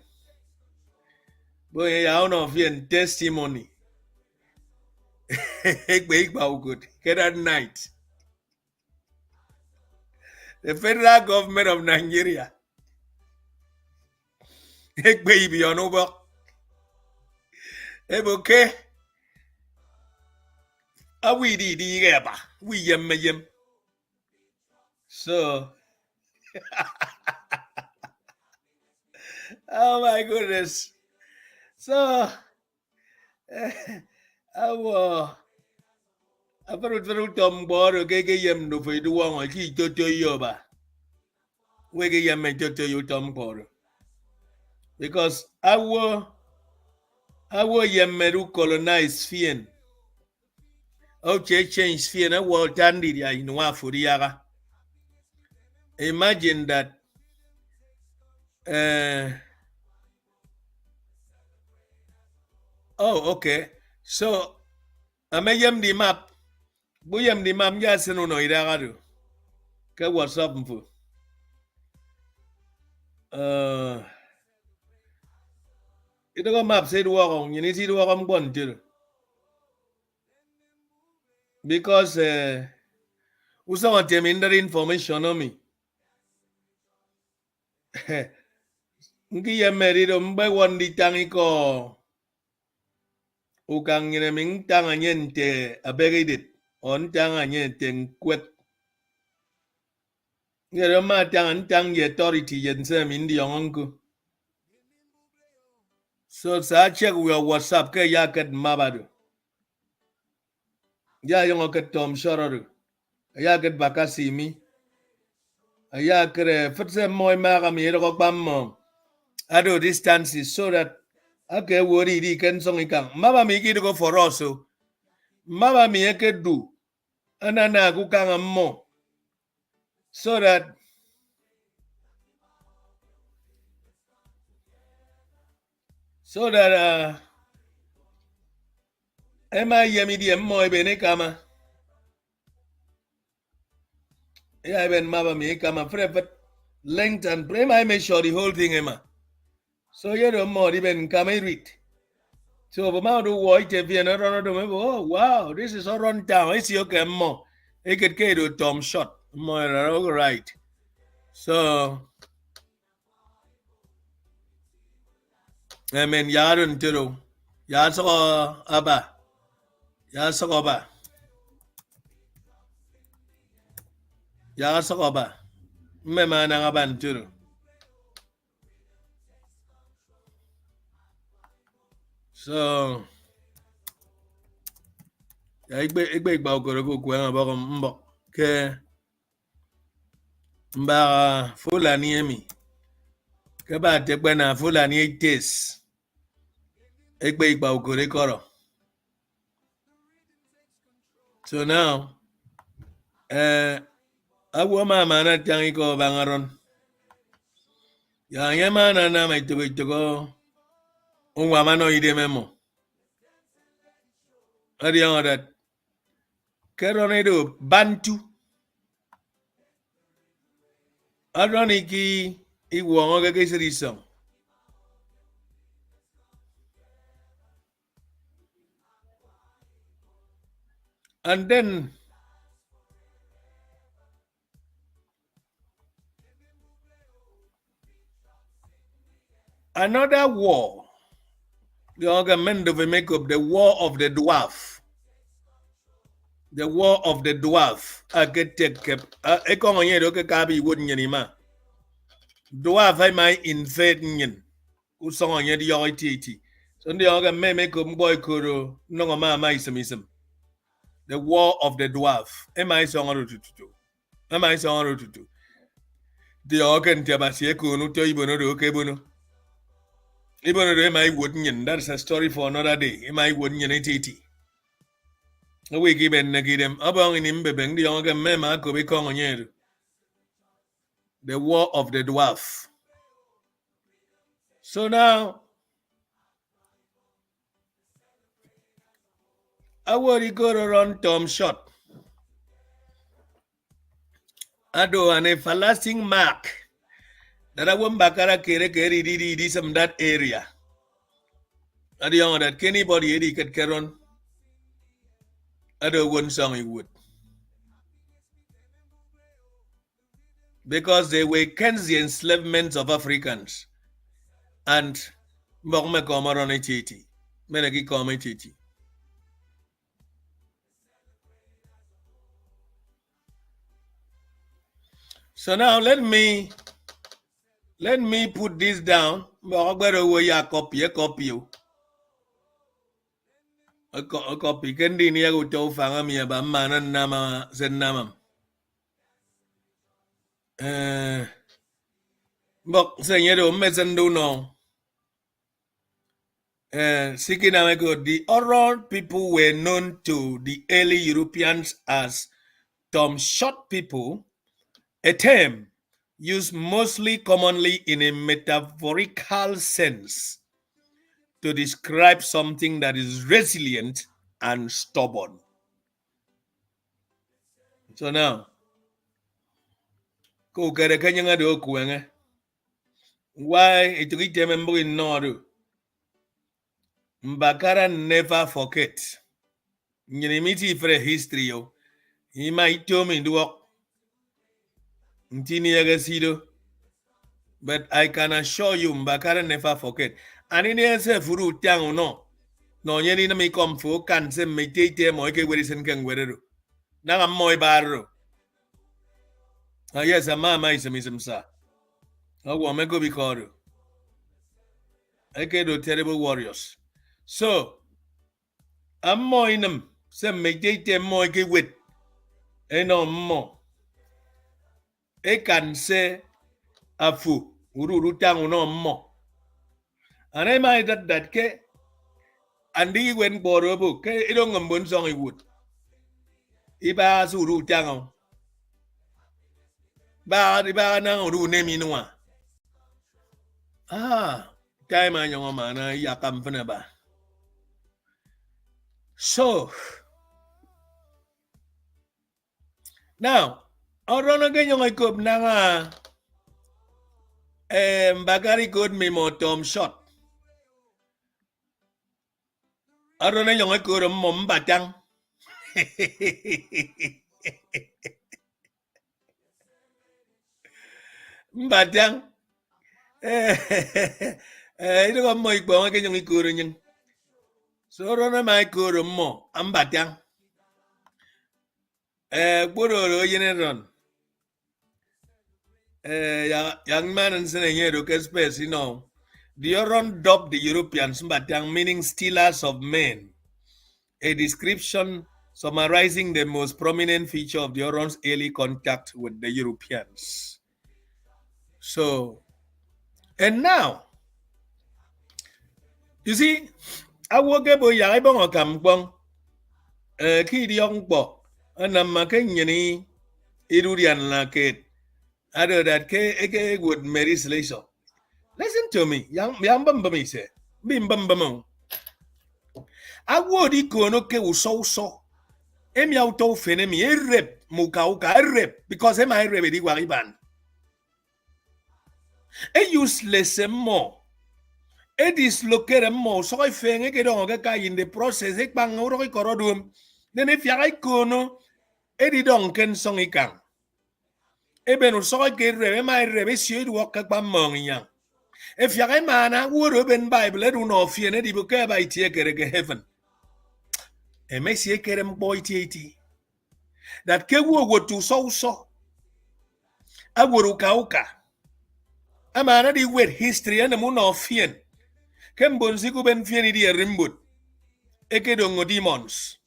But I don't know if you testimony. Good. Get at night. The federal government of Nigeria. Baby on over. Okay. We did we yem. So oh my goodness. So our Tom Boro yem no for the one he to yoba. We yem to you Tom Boro. Because our yem meru colonize Fien. Okay, change Fien a world tandy in Wafuriaga. Imagine that oh, okay. So, amayam di map. Buyam di map ya senu no iragadu. Ke WhatsApp mfu. Ito ko map say duwa kong yun isi duwa kong bontir. Because usang ang temindar information no mi. Ngi ya merido mbay wandi tangi ko. Ukang yun ming tanga nyente abegidit. On tanga nyente kwek. Nga ma tang ye authority yen se mindi yongonku. So sa check your WhatsApp ke ya ket mabadu. Ya yongo ket Tom Shororu. Ya ket bakasimi. Ya ket futse moy maga mi ro bam. Ado distances so that ake worry di ken song ikang. Maba mi ki go for us so. Maba mi eke do. Anana ku kanga mo. So that ema yemi di mo bene kama. Yeah, even maba mi kama prefet length and prema I make sure the whole thing ema. So you don't more even come read. So Bama do white if you know oh wow, this is Oron town. It's okay more. It could get to Tom shot. More right. So I mean Yarun Tiro. Yaso Aba. Yaso Aba. Yaso Aba. Memana Aban Tiro. So igbe igba okoro ko kwen abako mbo ke mba Fulani emi ke ba tekpe na Fulani eighties igbe igba okoro koro. So now awo mama na tangi ko bangaron ya nyama na mai to unwa mano ide memo adi on that keronedo bantu aroniki iwo ngoge kesirison. And then another war, the argument of a makeup, the war of the dwarf. The war of the dwarf. I get take a common year, okay, Kabi wouldn't yanima. Dwarf, I might invade yin. Usong on the yoititi. So the other may make a boy kuro, no ma maisamism. The war of the dwarf. Am I song to do? Am I song to do? The organ tabasiaco, no to even okay, bono. Even though I wouldn't, that's a story for another day. Am I wouldn't yen 80? We give and negate them about in him, bang the younger mema could be on yet. The war of the dwarf. So now, I would go around Tom Shot. I do an everlasting mark that I won't bakara kere didi some that area. I don't know that anybody Eddie could carry on. I don't want song he would. Because they were against the enslavement of Africans. And Mogme Comaron Etiti. Menaki Cometiti. So now let me put this down. A copy. A copy. Kendi niya go to fanga miya ba manan nama sen namam. Bok senyedo mesendu no. The Oron people were known to the early Europeans as Tom Short people, a term used mostly commonly in a metaphorical sense to describe something that is resilient and stubborn. So now, why it remember in Noru? Mbakara never forget. Nyenimiti for history yo. He might tell me do work. But I can assure you, Mbakara never forget. And in the answer furu tiang no. No yeni na me come for can se me tete mo ke weri sen kan wereru. Na moy baro. Yes, a mama is a mism I will make go be called. I get the terrible warriors. So I'm more in them. Some make them more get with. And no more. I can say a fu. Uru tang no more. And I might that ke. And he went borobu. Ke idong ambon song he would. Iba suru tang. Ba na uru name inwa. Time I young man, yakam fanaba. So now, Oron again young I could nanga Bagari good me more Tom Shot. Oron a young I could mum batang. Batang. Ito ka mo ikbo nga kanyang ikuro niyang. So ron na may ikuro mo, ang batang. Puro yun ron. Young man and senayero space, you know. The Oron dubbed the Europeans batang, meaning stealers of men. A description summarizing the most prominent feature of the Oron's early contact with the Europeans. So, and now, you see, I woke up with Yaibong or Kampong, Kidiong Bo, and I'm making Irudian like other that K would marry Slater. Listen to me, young Bambami say, Bim Bambamong. I would equal ke so. Emi auto fenemi rep mukauka rep because emi I rep di wariban. E useless more. E dislocate more. So I feng ke don ka in the process e bang oro korodum. Then if ya kono e di don ken song ikang. E benu so ke rep emi I rep e si du ka ba mong yang. If ya mana woro ben Bible e do no fie ne di buke ba itie ke heaven. E me si kerem boy ti. That ke wo to so aguru kauka amana di wet history and mun of fien kem bonziku ben fien di rimbut eke dongo demons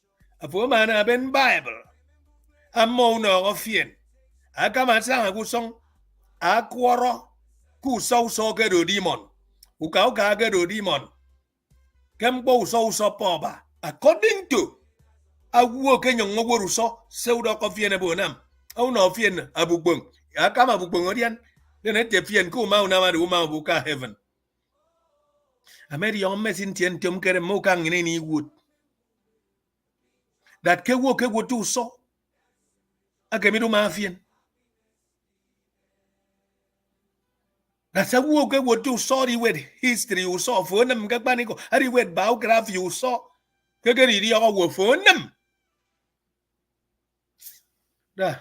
apo mana ben Bible amo no of fien akama sanga ku song akworo ku so ke do demon ukauka ke do demon kem bo so poba according to awo kenyo ngoworu so seudo ko fien bonam au no fien abugbong akama abugbong odian then at the fien ku mau na ma buka heaven ameri yon mesin tien tiom kere mo kang ni wood that ke wo tu so akemi do ma fien that's a wo tu so di with history you saw for nam ka bani ko ari with biography you saw ke ri yo wo for nam da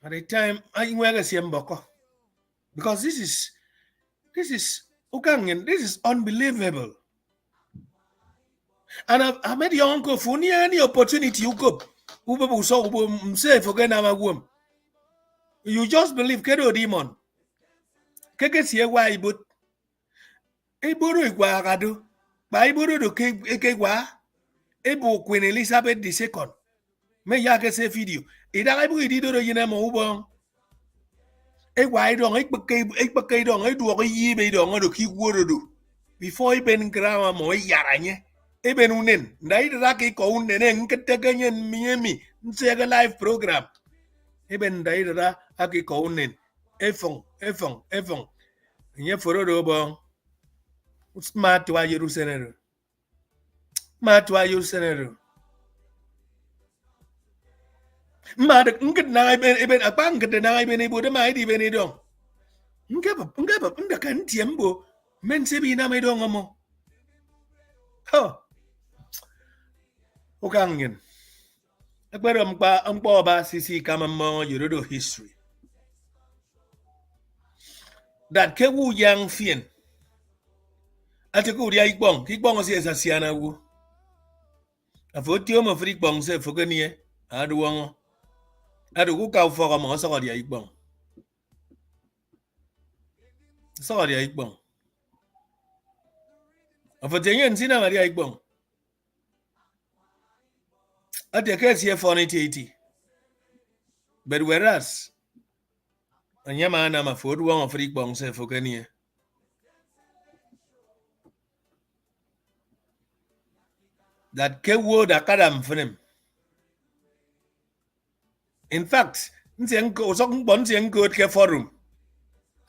at the time I were siemboko because this is Ukangen, this is unbelievable. And I made your uncle for any opportunity you could. You just believe Kedo demon. Kekes ye why but a buru guagado. By buru do kegwa. Ebo Queen Elizabeth II. May yaka say video. It I believe it do you know. E why don't I don't I do a ye made on to keep word do. Before I been grandma mo yaranye. Eben unen, nai raki ko unen keteganyen miemi, nsega live program. Eben daira aki ko unen. Efong. Nye forodo bong. Smart wa yeru senero. Mad nget na eben apang ket na eben ibu de mai di ben idong. Ngaba ndakan tiembo men sebi na mai dong mo. Ho. Okangen. Ekpere mkpa ọba sisi kama mmụọ Yoruba history. That kewu yang fien. Ate ko dia ikbong si esasiana wu. Afoti o mo fri ikbong se fogenie adu wongo. Adu ku ka fo mo so dia ikbong. So dia ikbong. Afoti yen sina Maria ikbong. At the case here for 80. But whereas and Yama nama food one of freak bong say for Kenya. That ke word a kadam for him. In fact, Nsenko song bonsian good ke forum.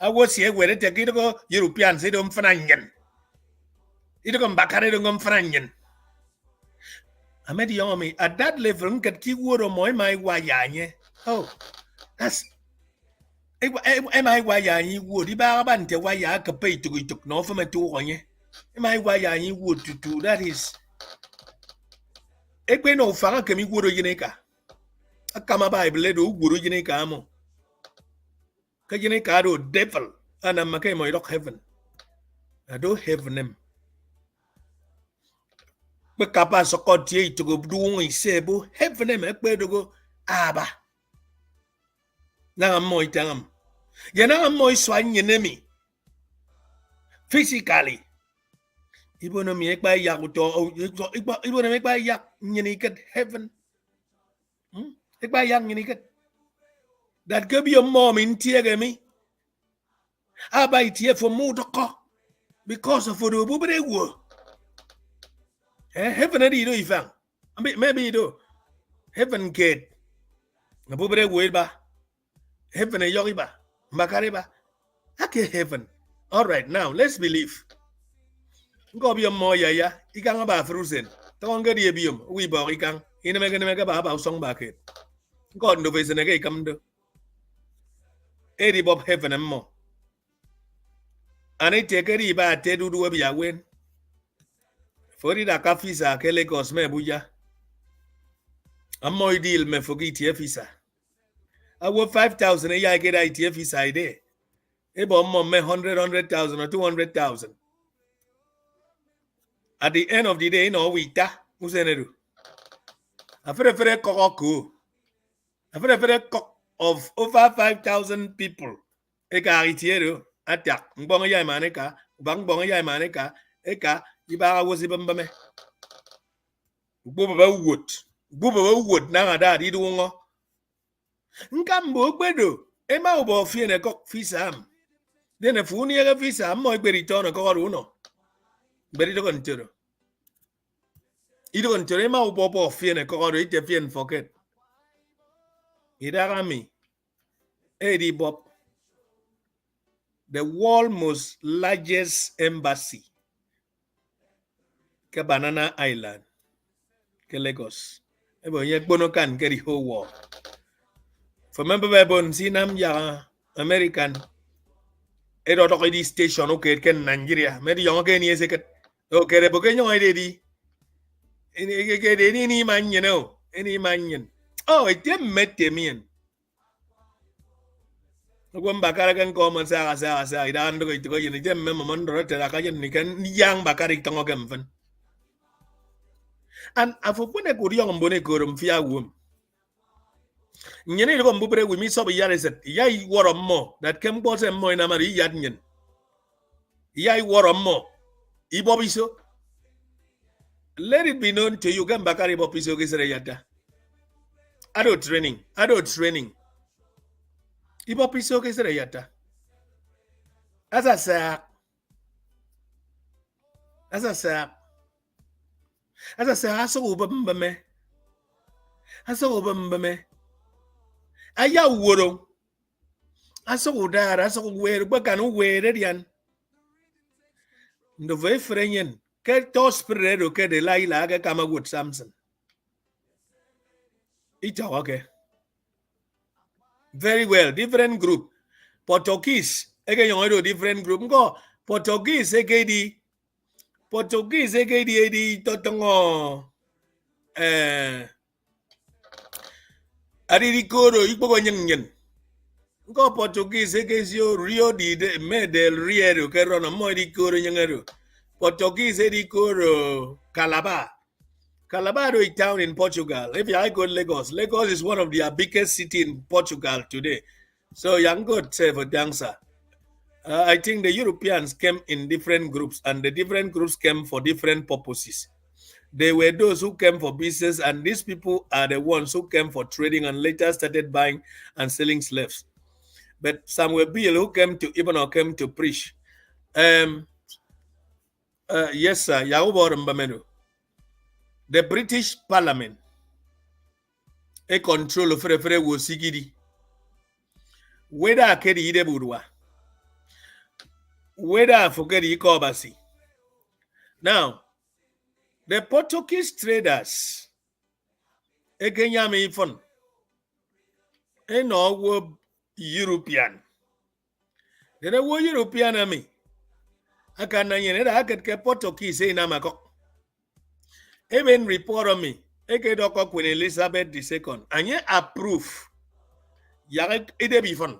I was here where it take go Europeans say don't frangen. It come back at it on frangen. I met the army at that level, get key word on my wayanye. Oh, that's am I wayany wood? The barabante waya can pay to took no from a two on ye. Am I wayany wood to do that is a no far can be wood Yaneka. A kama Bible do guru Yaneka amo. Kajanekado devil and a make my rock heaven. I do heaven them. Bekapa sokotie to go do sebo heaven em ekpe to go aba na moy tangam yana moy swan enemy physically Ibo no mi ekpa yak uto ibo no mi ekpa yak nyini ket heaven. Ekpa yak nyini ket. That could be a mom in tear me. I buy tear for more because of the bubble war. Heaven I do if maybe you do. Heaven gate. The bubble war ba. Heaven a yogiba. Makariba. Okay, heaven. All right, now let's believe. Go be a more ya. Ikang ba frusen. Don't get the bium. We bow ikang. In a mega about song bucket. God no face and again come to. Eddie Bob heaven and more. And I take a riba te do be a win. For it a kafisa kele cosme buja. A more deal me forget fisa. I work 5,000 a year get ITF fisa there. Ebo more me 100,000 or 200,000. At the end of the day, no we ta useneru. A fere koko. A fere cock of over 5,000 people. Eka itiero. Atak, mbonga ya maneka, bang bonga ya maneka, eka, ibara was ibambame. Bubba wood, now that he do. Nkambo bedo, Emma obo fiene cock fisam. Then a funia visa, moi beriton a corono. Berito contero. Idon terema obo fiene corro, it a fien forget. Idarami. Eddie Bob. The world's most largest embassy. Ke Banana Island. Ke Lagos. Ebo yek bono kan ke the whole world. For member bon sinam ya American. Edo to di station okay ken Nigeria. Medi yong ke ni seket. Okay re boke nyong ide di. Ini ke de ni man you know. Ini man. Oh, it mette mien. Gum bakara kan ko sa idan do ito ko yini tem memo mondoro te ka yin kan yang bakari tongo gemfen. And afopune ko riong mbone ko rum fia wum. Nyene ko mbupre wi mi so be yare set. Yai woro mo that kem bo sem mo ina mari yad nyen. Yai woro mo. Ibobiso. Let it be known to you gam bakari bobiso gesere yada. Adult training. Ibo piso ke sere yata. As I say, aso ubambame. Aya woro. Aso udara, aso were, bakanu were dian. No ve frenyen. Ke tos predo ke de laila ke kama good Samson. Ita okay. Very well, different group. Portuguese, again, you different group. Go Portuguese, edi totongo. Adirikoro, ikbo nyen. Go Portuguese, egezio Rio de Medel Rio, Kerona, Moricoro, Yangero. Portuguese, edikoro, Calabar. Calabar is a town in Portugal. If I go to Lagos, Lagos is one of the biggest city in Portugal today. So young God say for dancer. I think the Europeans came in different groups, and the different groups came for different purposes. They were those who came for business, and these people are the ones who came for trading and later started buying and selling slaves. But some were Bill who came to Ibn came to preach. Yes, sir. The British Parliament a control of free was sigidi. Whether I carry ide burwa. Whether I forget ikobasi. Now, the Portuguese traders a Kenya me fun. A no European. Then a European army. I can't I get Portuguese in Amako. Even report on me. Eke doko Queen Elizabeth II. And ye approve. Yarek ide be fun.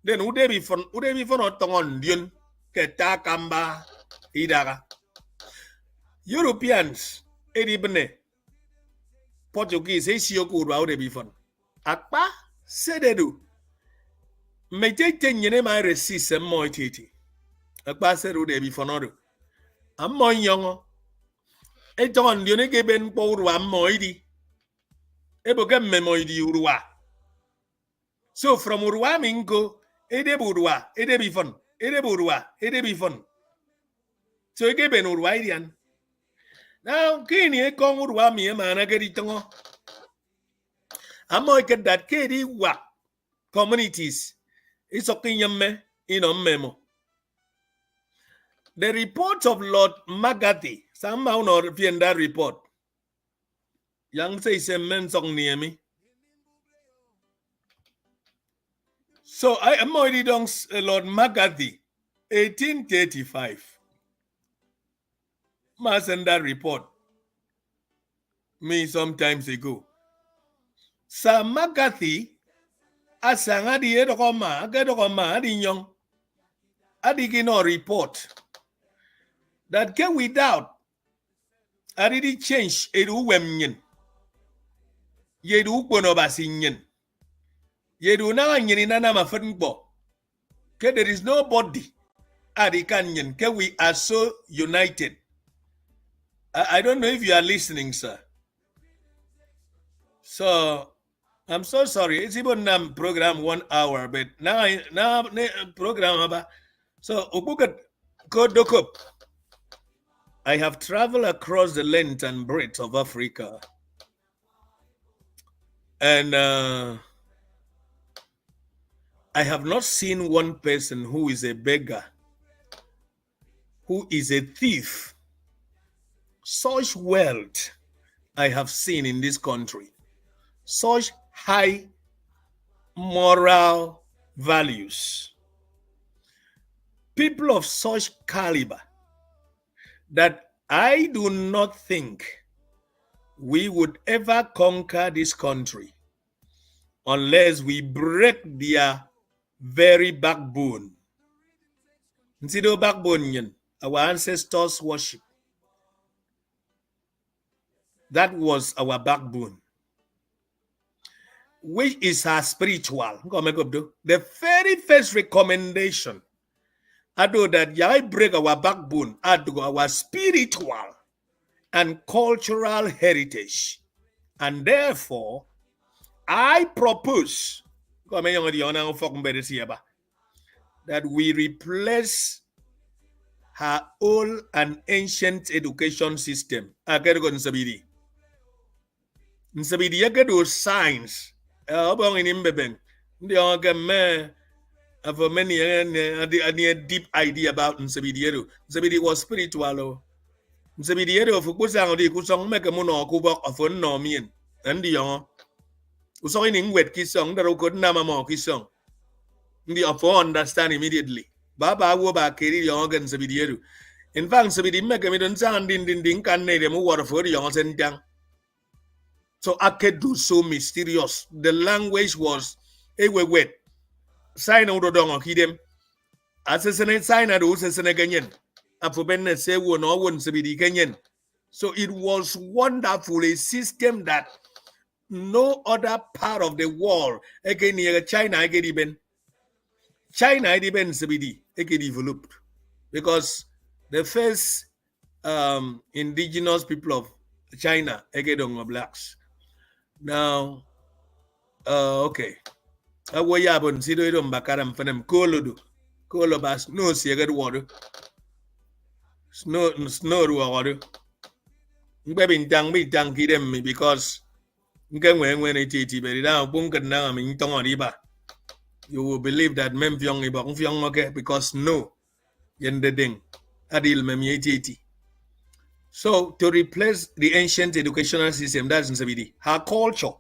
Then would they be fun? Would they be fun or tongon dion? Keta kamba idara. Europeans edibne. Portuguese siyoku would they be fun. Akpa said they do. May take 10 yene my resist some more titi. Akpa said would they be fun or Ammo young. A ton, you nigga ben poor one moidy. Ebogam memoidi urwa. So from urwa mingo, edeburwa, edebifon, edeburwa, edebifon. So again ben urwaidian. Now, kini e kong urwa mi mana geritongo. Ammo get that kedi wa communities. It's okay yamme in a memo. The report of Lord Magati, somehow not in that report. Young says a man song near me. So I am already done Lord Magati, 1835. Must send that report me sometimes ago. Sir Magati, asangadi edokoma, agedokoma, adi young, adigino report that can without, I did change edu wemnyen. Yedu bonobasinyen. Yedu na nyen na ma fenbo. There is nobody adikanyen. We are so united. I don't know if you are listening, sir. So I'm so sorry. It's even program 1 hour, but now program about. So I have traveled across the length and breadth of Africa. And I have not seen one person who is a beggar, who is a thief. Such wealth I have seen in this country. Such high moral values. People of such caliber that I do not think we would ever conquer this country unless we break their very backbone. Nsido backbone, our ancestors worship. That was our backbone, which is our spiritual. The very first recommendation, I do that I break our backbone, I do our spiritual and cultural heritage. And therefore, I propose that we replace her old and ancient education system. Nsabidi yagedo science. Abong inimbebeng. Ndi me have many a deep idea about Nsabidi. Nsabidi was spiritual. Nsabidi fukusang di kusong make mono kubok of no mean. And the young so in Ingwet kisong the road nama mo kisong. The ofo understand immediately. Baba wo ba keri the organ Nsabidi. In fact, Nsabidi make a midden sound in can name them water for the young sentang. So I could do so mysterious. The language was a wet. Sign out of dong hidem. Assassinate sign at Usasana Ganyan. Afobenne say one or one Sabidi Ganyan. So it was wonderful, a system that no other part of the world again near China again even. China even Sabidi again developed. Because the first indigenous people of China again blacks. Now, okay. Awayabon sido idom bakaram fanem kolodu. Kolobas no siagad water. Snow water. Baby tang me tanky them because when it but now bunker now I'm in Tongoriba. You will believe that Memfiong ibong okay because no yende ding adil mem 80. So to replace the ancient educational system, that's in Sabidi. Her culture.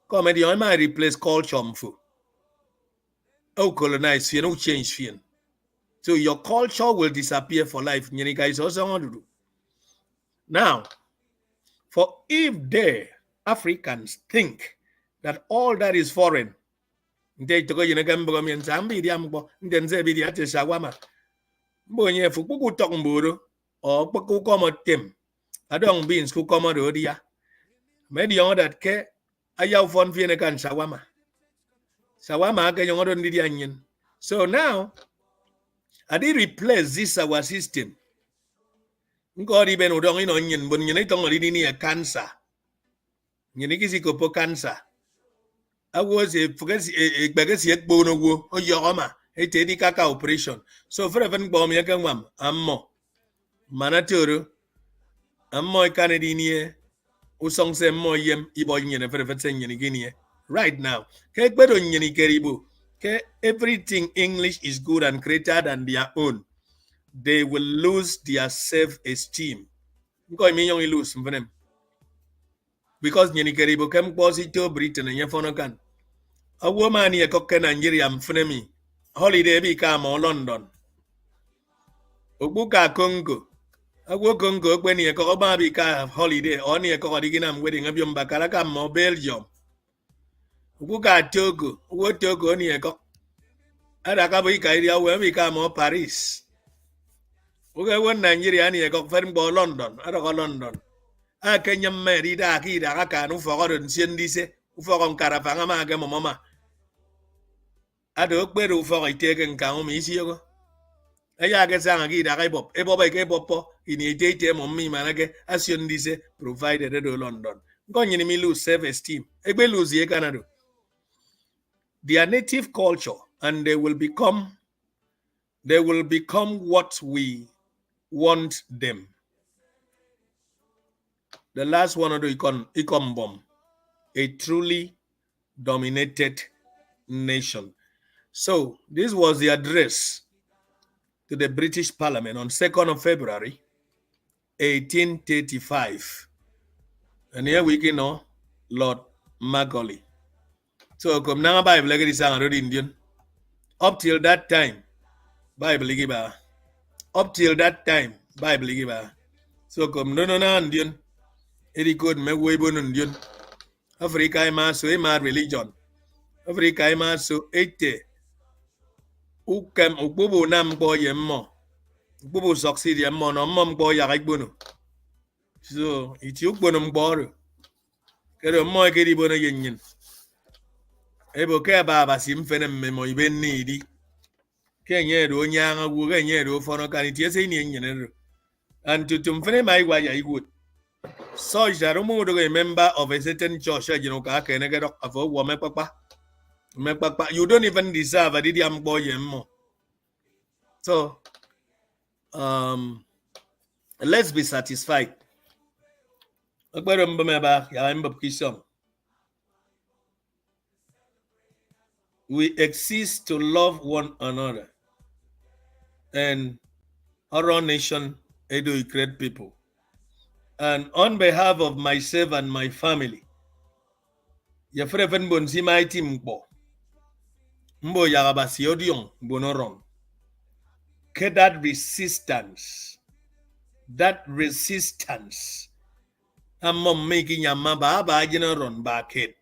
Comedy, I might replace culture. Oh, colonize, you know, change. So your culture will disappear for life. You guys also want to do. Now, for if the Africans think that all that is foreign, they to go in a gamble and Zambi, then they be the Shawama. Bonye Fuku talking Buru. Or Paku come at them. I don't beans who come out of the Maybe on that care. I have fun Viennakan Shawama. Shawama can you on the onion. So now I did replace this our system Ngodi ben udong ino nyin bun nyin itong ri ni cancer. Nyin ki si ko po cancer. Awo se fuges e gbege si ekpo no wo o yoma e te di kaka operation. So for even bom ye kan wam ammo. Manatoro ammo e kanedi ni usong se mo yem ibo nyin for sen nyin gini right now. Ke gbedo nyin keribu. Ke everything English is good and greater than their own. They will lose their self-esteem. Because me young lose mvenem. Because nyini keribu kem posi to Britain and yefono kan. A woman ye koke Nigeria mfenemi. Holiday bi ka mo London. Ogbuka Congo. Agwo Congo kweni ye koko ba bi ka holiday. Oni ye koko digina wedding abiom bakala ka mo Belgium. Ogbuka Togo. Ogwo Togo oni ye koko. Ada ka bi ka iria we bi ka mo Paris. Oge won Nigeria ni ye koko fen bo London. Ada ko London. A Kenya meri da ki da ka nu fogo nsien dise. Ufogo nkarafanga ma ga mama. Ado okpere ufogo iteke nka o mi isi yogo. Aya ga sanga gi da bob. E bob ke popo ini ite mo mi manake asion dise provided do London. Ngonyi ni mi lose self esteem. Egbe lose ye Canada. Their native culture and they will become what we want them. The last one of the econ bomb. A truly dominated nation. So this was the address to the British Parliament on 2nd of February 1835. And here we know Lord Macaulay. So come now Bible like this already Indian. Up till that time, Bible giba. Up till that time, Bible giba. So come no Indian. Edi code me webon Indian. Africa ma so ma religion. Africa ma so ete. Ukem ukbubu nam bo yemmo. Ukbubu succeed yemmo no mom bo yakbono. So it's ukbono mboro. Kero mo kedi bono yenyin. Ebo ke baba sim fene memo iben nidi. Ke nyedo onyanga wu ke nyedo fono kan tiese ni nyenero. And to fene mai wa ya igwood. So Jarumu do a member of a certain church, you know, can get up of a woman papa. You don't even deserve a didiam boy more. So let's be satisfied. We exist to love one another. And Oron Nation, Edo great people. And on behalf of myself and my family, Yafreven Bonsi my team Mbo Yarabasi Odion Bonoron. That resistance. I'm making a maba general back head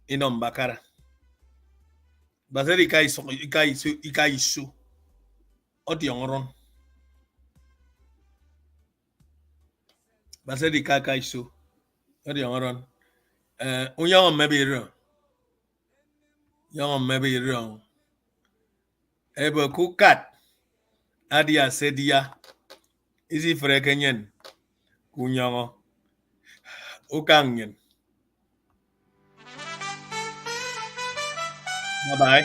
in Bakara. Basari Ikaisu Otion. Basari Kakaisu Otion. Young maybe wrong. Young maybe wrong. Ebo Kukat Adia Sedia. Easy for a Kenyan. Kunyango. Ukangen. Bye-bye.